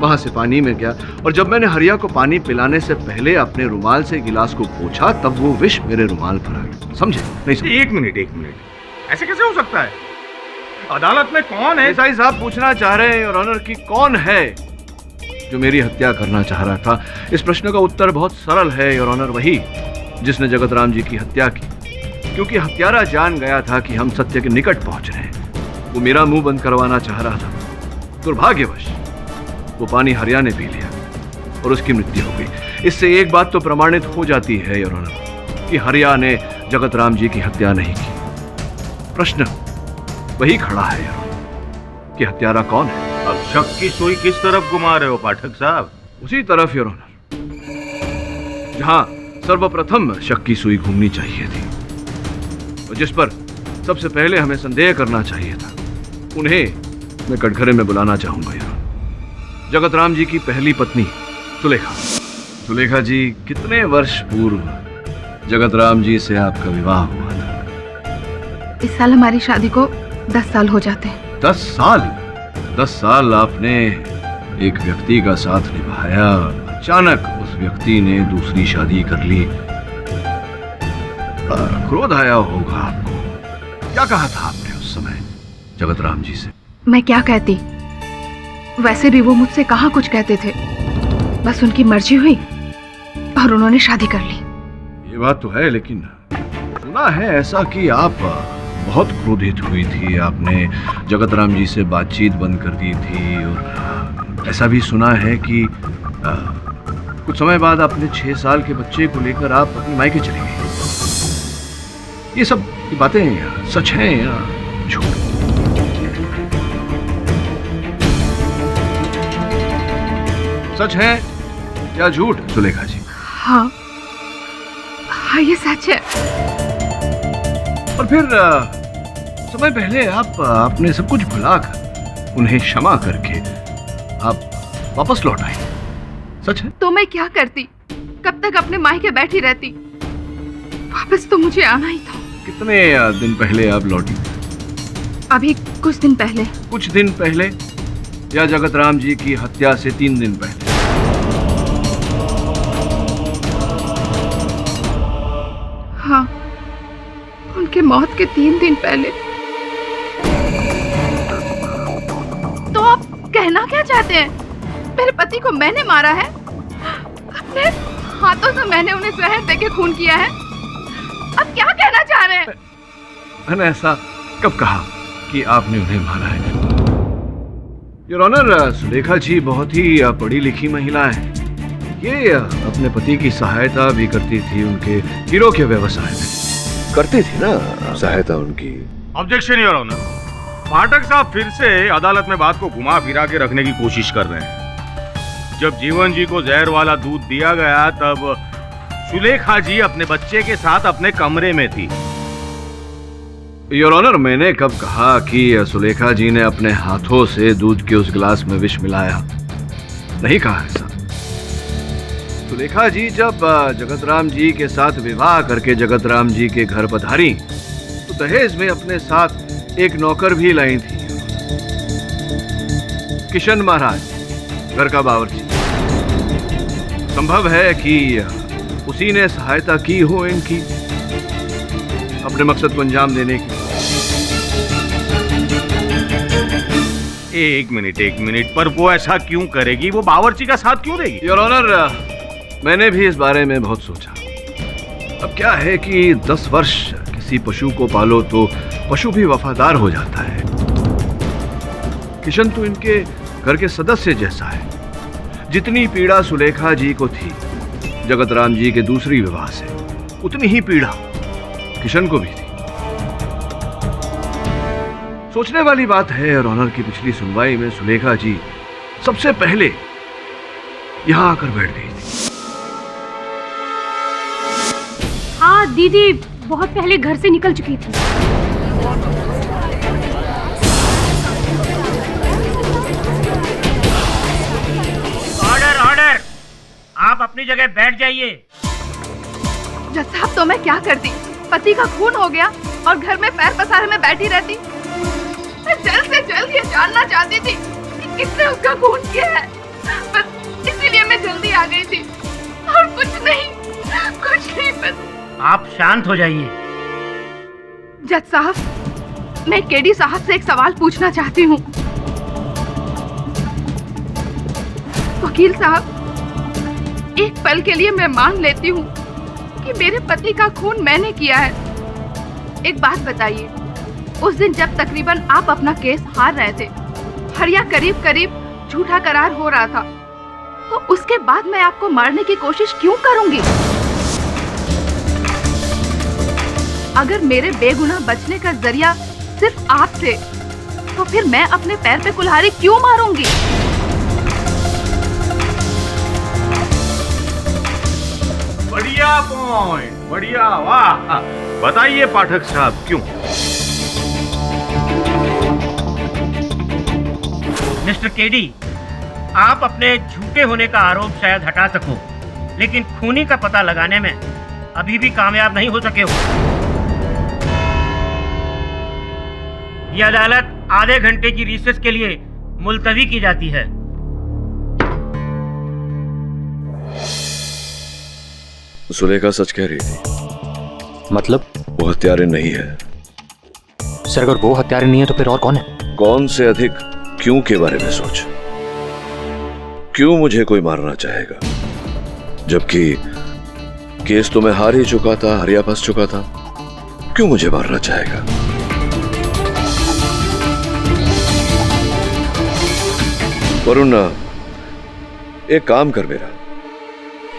वहां से पानी में गया, और जब मैंने हरिया को पानी पिलाने से पहले अपने रुमाल से गिलास को पोंछा, तब वो विष मेरे रुमाल पर आ गया। समझे? नहीं समझे? एक मिनट, ऐसे कैसे हो सकता है? अदालत में कौन है? देसाई साहब पूछना चाह रहे हैं योर ऑनर कि कौन है जो मेरी हत्या करना चाह रहा था। इस प्रश्न का उत्तर बहुत सरल है योर ऑनर, वही जिसने जगत राम जी की हत्या की, क्योंकि हत्यारा जान गया था कि हम सत्य के निकट पहुंच रहे हैं। वो मेरा मुंह बंद करवाना चाह रहा था। दुर्भाग्यवश वो पानी हरिया ने पी लिया और उसकी मृत्यु हो गई। इससे एक बात तो प्रमाणित हो जाती है योर ऑनर कि हरिया ने जगत राम जी की हत्या नहीं की। प्रश्न वही खड़ा है योर ऑनर कि हत्यारा कौन है। अब शक की सुई किस तरफ घुमा रहे हो पाठक साहब? उसी तरफ योर ऑनर जहां सर्वप्रथम शक की सुई घूमनी चाहिए थी, और जिस पर सबसे पहले हमें संदेह करना चाहिए था, उन्हें मैं कटघरे में बुलाना चाहूंगा यार। जगत राम जी की पहली पत्नी सुलेखा। सुलेखा जी, कितने वर्ष पूर्व जगत राम जी से आपका विवाह हुआ था? इस साल हमारी शादी को 10 साल हो जाते हैं। 10 साल? 10 साल आपने एक व्यक्ति का साथ निभाया, अचानक उस व्यक्ति ने दूसरी शादी कर ली। क्रोध आया होगा आपको। क्या कहा था आपने उस समय जगत राम जी से? मैं क्या कहती, वैसे भी वो मुझसे कहाँ कुछ कहते थे, बस उनकी मर्जी हुई और उन्होंने शादी कर ली। ये बात तो है, लेकिन सुना है ऐसा कि आप बहुत क्रोधित हुई थी, आपने जगत राम जी से बातचीत बंद कर दी थी, और ऐसा भी सुना है कि कुछ समय बाद अपने 6 साल के बच्चे को लेकर आप अपनी मायके चली गई। ये सब बातें सच हैं या झूठ? सच है या झूठ सुलेखा जी? हाँ, ये सच है। और फिर समय पहले आपने सब कुछ भुलाकर, उन्हें क्षमा करके आप वापस लौट आए। सच है? तो मैं क्या करती, कब तक अपने मायके बैठी रहती? वापस तो मुझे आना ही था। कितने दिन पहले आप लौटी? अभी कुछ दिन पहले। कुछ दिन पहले या जगत राम जी की हत्या से 3 दिन पहले? हाँ, उनके मौत के 3 दिन पहले। तो आप कहना क्या चाहते हैं? मेरे पति को मैंने मारा है, अपने हाथों से मैंने उन्हें जहर देके खून किया है। अब क्या कहना चाह रहे हैं? मैंने ऐसा कब कहा कि आपने उन्हें मारा है? योर ऑनर, सुलेखा जी बहुत ही पढ़ी लिखी महिला है। ये अपने पति की सहायता भी करती थी उनके हीरो के व्यवसाय में। करती थी ना सहायता उनकी। Objection your honour. पाठक साहब फिर से अदालत में बात को घुमा फिरा के रखने की कोशिश कर रहे हैं। जब जीवन जी को जहर वाला दूध दिया गया तब सुलेखा जी अपने बच्चे के साथ अपने कमरे में थी। योर ऑनर, मैंने कब कहा कि सुलेखा जी ने अपने हाथों से दूध के उस गिलास में विष मिलाया? नहीं कहा ऐसा। सुलेखा जी जब जगत राम जी के साथ विवाह करके जगत राम जी के घर पधारी तो दहेज में अपने साथ एक नौकर भी लाई थी, किशन महाराज, घर का बावर्ची। संभव है कि उसी ने सहायता की हो इनकी अपने मकसद को अंजाम देने की। एक मिनट, पर वो ऐसा क्यों करेगी? वो बावर्ची का साथ क्यों देगी? योर ऑनर, मैंने भी इस बारे में बहुत सोचा। अब क्या है कि 10 वर्ष किसी पशु को पालो तो पशु भी वफादार हो जाता है। किशन तो इनके घर के सदस्य जैसा है। जितनी पीड़ा सुलेखा जी को थी जगत राम जी के दूसरी विवाह से, उतनी ही पीड़ा किशन को भी थी। सोचने वाली बात है और ऑनर की पिछली सुनवाई में सुलेखा जी सबसे पहले यहां आकर बैठ गई थी। हाँ दीदी बहुत पहले घर से निकल चुकी थी। ऑर्डर, आप अपनी जगह बैठ जाइए। जज साहब, तो मैं क्या करती? पति का खून हो गया और घर में पैर पसारे में बैठी रहती। मैं जल्द से जल्द ये जानना चाहती थी कि किसने उसका खून किया है। बस इसीलिए मैं जल्दी आ गई थी और कुछ नहीं बस। आप शांत हो जाइए। जज साहब, मैं केडी साहब से एक सवाल पूछना चाहती हूँ। वकील साहब, एक पल के लिए मैं मान लेती हूँ कि मेरे पति का खून मैंने किया है। एक बात बताइए, उस दिन जब तकरीबन आप अपना केस हार रहे थे, हरिया करीब करीब झूठा करार हो रहा था, तो उसके बाद मैं आपको मारने की कोशिश क्यों करूंगी? अगर मेरे बेगुनाह बचने का जरिया सिर्फ आप थे, तो फिर मैं अपने पैर पे कुल्हाड़ी क्यों मारूंगी? बढ़िया पॉइंट, बढ़िया, वाह। बताइए पाठक साहब, क्यों? मिस्टर केडी, आप अपने झूठे होने का आरोप शायद हटा सको, लेकिन खूनी का पता लगाने में अभी भी कामयाब नहीं हो सके हो। यह अदालत आधे घंटे की रिसेस के लिए मुलतवी की जाती है। सुलेखा सच कह रही थी। मतलब? वो हत्यारे नहीं है। सर, अगर वो हत्यारे नहीं है तो फिर और कौन है? कौन से अधिक क्यों के बारे में सोच। क्यों मुझे कोई मारना चाहेगा, जबकि केस तो मैं हार ही चुका था, हरिया फंस चुका था। क्यों मुझे मारना चाहेगा? वरुण, एक काम कर मेरा,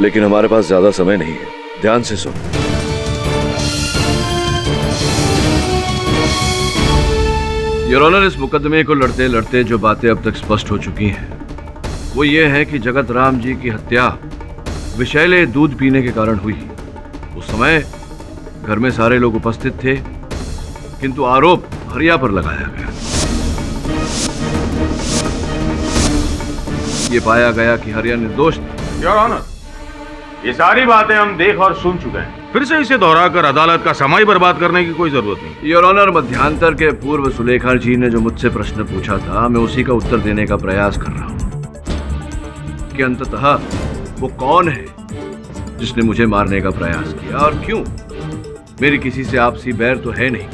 लेकिन हमारे पास ज्यादा समय नहीं है। ध्यान से सुन। योर ऑनर, इस मुकदमे को लड़ते लड़ते जो बातें अब तक स्पष्ट हो चुकी हैं वो ये है कि जगत राम जी की हत्या विषैले दूध पीने के कारण हुई। उस समय घर में सारे लोग उपस्थित थे, किंतु आरोप हरिया पर लगाया गया। ये पाया गया कि हरिया निर्दोष था। योर ऑनर, ये सारी बातें हम देख और सुन चुके हैं। फिर से इसे दोहराकर अदालत का समय बर्बाद करने की कोई जरूरत नहीं। योर ऑनर, मध्यांतर के पूर्व सुलेखा जी ने जो मुझसे प्रश्न पूछा था, मैं उसी का उत्तर देने का प्रयास कर रहा हूँ कि अंततः वो कौन है जिसने मुझे मारने का प्रयास किया और क्यों। मेरी किसी से आपसी बैर तो है नहीं,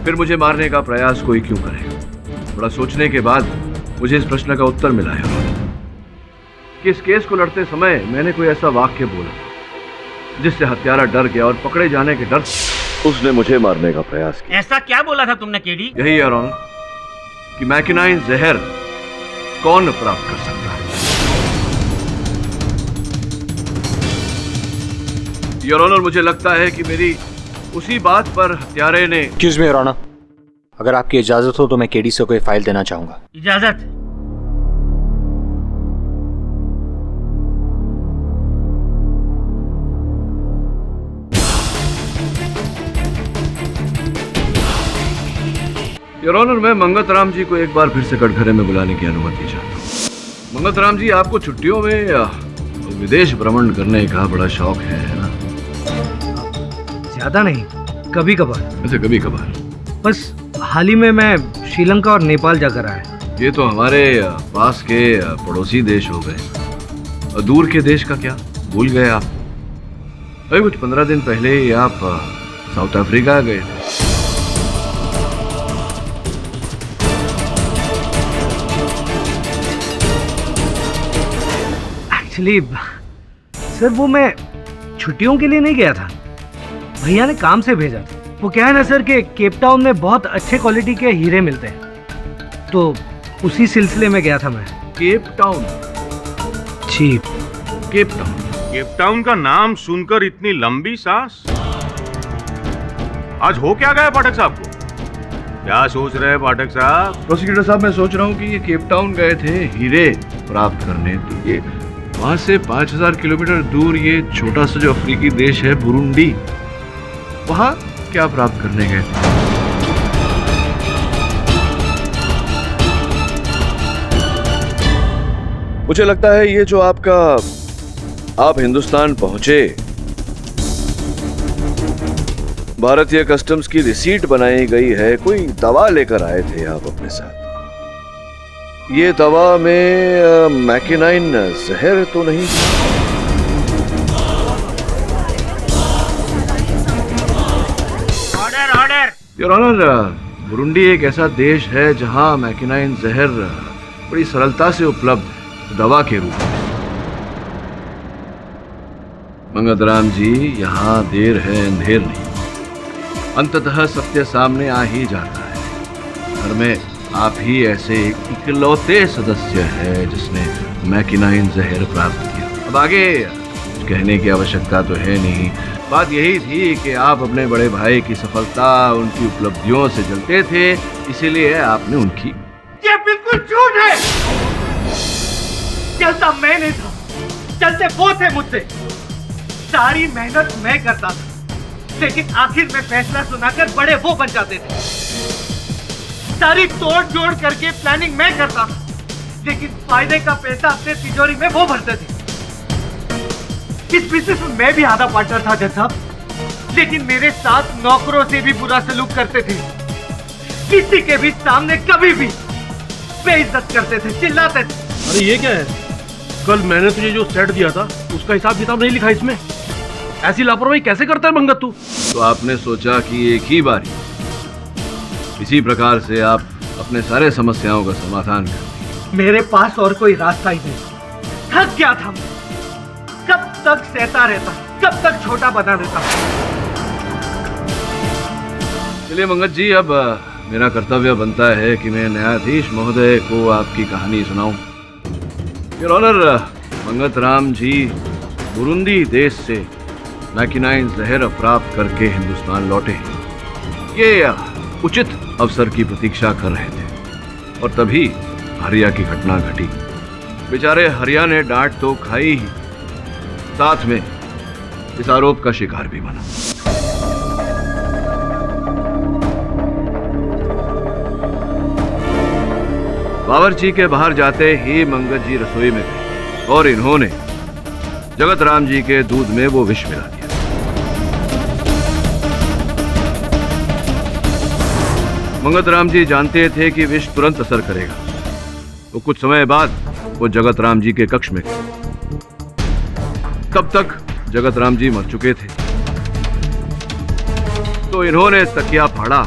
फिर मुझे मारने का प्रयास कोई क्यों करेगा। बड़ा सोचने के बाद मुझे इस प्रश्न का उत्तर मिला है कि इस केस को लड़ते समय मैंने कोई ऐसा वाक्य बोला जिससे हत्यारा डर गया और पकड़े जाने के डर से उसने मुझे मारने का प्रयास किया। ऐसा क्या बोला था तुमने केडी? यही यार कि मैकिनाइन जहर कौन प्राप्त कर सकता है? योर ऑनर, मुझे लगता है कि मेरी उसी बात पर हत्यारे ने। एक्सक्यूज मी योर ऑनर, अगर आपकी इजाजत हो तो मैं केडी से कोई फाइल देना चाहूंगा। इजाजत? योर ऑनर, मैं मंगत राम जी को एक बार फिर से कटघरे में बुलाने की अनुमति चाहता हूँ। मंगत राम जी, आपको छुट्टियों में विदेश भ्रमण करने का बड़ा शौक है ना? ज्यादा नहीं, कभी कभार। वैसे कभी कभार? बस हाल ही में मैं श्रीलंका और नेपाल जाकर आया। ये तो हमारे पास के पड़ोसी देश हो गए। दूर के देश का क्या भूल गए आप? अभी कुछ 15 दिन पहले ही आप साउथ अफ्रीका गए थे। एक्चुअली सर, वो मैं छुट्टियों के लिए नहीं गया था, भैया ने काम से भेजा था। वो क्या है ना सर कि केप टाउन में बहुत अच्छे क्वालिटी के हीरे मिलते हैं, तो उसी सिलसिले में गया था मैं। Cape Town? जी, केप टाउन। केप टाउन का नाम सुनकर इतनी लंबी सांस? आज हो क्या गया पाठक साहब को? क्या सोच रहे हैं पाठक साहब? प्रोसिक्यूटर साहब, मैं सोच रहा हूँ कि ये केप टाउन गए थे हीरे प्राप्त करने, तो ये वहां से 5000 किलोमीटर दूर ये छोटा सा जो अफ्रीकी देश है बुरुंडी, वहां क्या प्राप्त करने गए थे? मुझे लगता है ये जो आप हिंदुस्तान पहुंचे, भारतीय कस्टम्स की रिसीट बनाई गई है, कोई दवा लेकर आए थे आप अपने साथ। ये दवा में मैकिनाइन जहर तो नहीं? Order order. Your honour, Burundi एक ऐसा देश है जहां मैकिनाइन जहर बड़ी सरलता से उपलब्ध दवा के रूप में। मंगत राम जी, यहाँ देर है अंधेर नहीं, अंततः सत्य सामने आ ही जाता है। घर में आप ही ऐसे एक इकलौते सदस्य है जिसने मैकिनाइन जहर प्राप्त किया। अब आगे कुछ कहने की आवश्यकता तो है नहीं, बात यही थी कि आप अपने बड़े भाई की सफलता, उनकी उपलब्धियों से जलते थे, इसीलिए आपने उनकी। ये बिल्कुल झूठ है। जलता मैं नहीं था, जलते वो थे मुझसे। सारी मेहनत मैं करता था, लेकिन आखिर में फैसला सुनाकर बड़े वो बन जाते थे। सारी तोड़ जोड़ करके प्लानिंग मैं करता था, लेकिन फायदे का पैसा अपने तिजोरी में वो भरते थे। इस बिजनेस में मैं भी आधा पार्टनर था जज साहब, लेकिन मेरे साथ नौकरों से भी बुरा सलूक करते थे। किसी के भी सामने कभी भी बेइज्जत करते थे, चिल्लाते थे। अरे ये क्या है? कल मैंने तुझे जो सेट दिया था उसका हिसाब किताब नहीं लिखा इसमें। ऐसी लापरवाही कैसे करता है मंगत तू? तो आपने सोचा कि एक ही बारी इसी प्रकार से आप अपने सारे समस्याओं का समाधान कर। मेरे पास और कोई रास्ता ही नहीं, थक गया था। कब तक सहता रहता, कब तक छोटा बना रहता। चलिए मंगत जी, अब मेरा कर्तव्य बनता है कि मैं न्यायाधीश महोदय को आपकी कहानी सुनाऊं। Your honour, Mangat Ram ji Burundi देश से मैकिनाइन जहर प्राप्त करके हिंदुस्तान लौटे। ये उचित अवसर की प्रतीक्षा कर रहे थे और तभी हरिया की घटना घटी। बेचारे हरिया ने डांट तो खाई ही, साथ में इस आरोप का शिकार भी बना। बावर्ची के बाहर जाते ही मंगत जी रसोई में गए और इन्होंने जगत राम जी के दूध में वो विष मिला दिया। मंगत राम जी जानते थे कि विष तुरंत असर करेगा, तो कुछ समय बाद वो जगत राम जी के कक्ष में गए। तब तक जगत राम जी मर चुके थे, तो इन्होंने तकिया फाड़ा,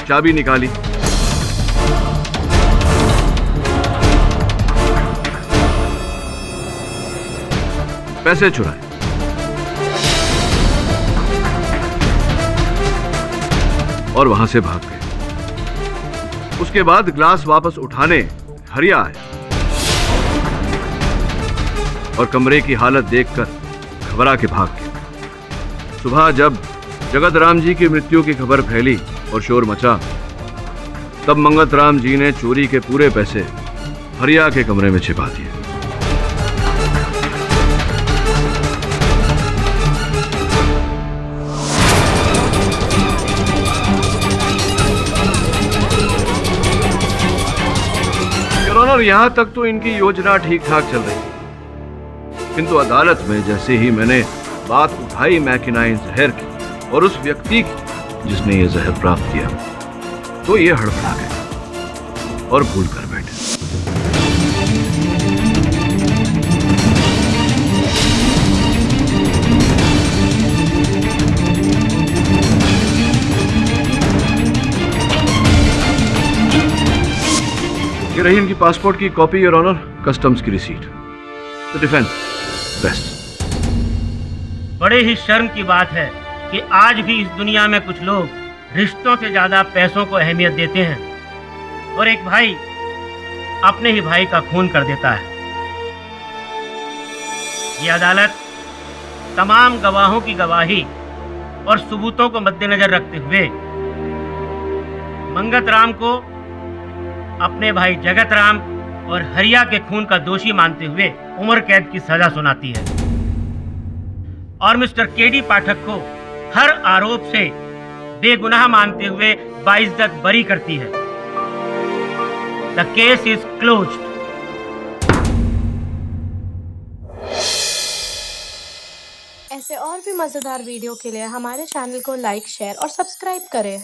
चाबी निकाली, पैसे चुराए, और वहां से भाग गए। उसके बाद ग्लास वापस उठाने हरिया आया और कमरे की हालत देखकर घबरा के भाग गए। सुबह जब जगत राम जी की मृत्यु की खबर फैली और शोर मचा, तब मंगत राम जी ने चोरी के पूरे पैसे हरिया के कमरे में छिपा दिए। और यहां तक तो इनकी योजना ठीक ठाक चल रही थी, किंतु अदालत में जैसे ही मैंने बात उठाई मैकिनाइन जहर की और उस व्यक्ति की जिसने ये जहर प्राप्त किया, तो ये हड़बड़ा गए और भूल कर बैठे। ये रही इनकी पासपोर्ट की कॉपी, योर ऑनर, कस्टम्स की रिसीट। The defence best. बड़े ही शर्म की बात है कि आज भी इस दुनिया में कुछ लोग रिश्तों से ज्यादा पैसों को अहमियत देते हैं और एक भाई अपने ही भाई का खून कर देता है। ये अदालत तमाम गवाहों की गवाही और सबूतों को मद्देनजर रखते हुए मंगत राम को अपने भाई जगत राम और हरिया के खून का दोषी मानते हुए उम्र कैद की सजा सुनाती है और मिस्टर केडी पाठक को हर आरोप से बेगुनाह मानते हुए बाइज्जत बरी करती है। The case is closed. ऐसे और भी मजेदार वीडियो के लिए हमारे चैनल को लाइक, शेयर और सब्सक्राइब करें।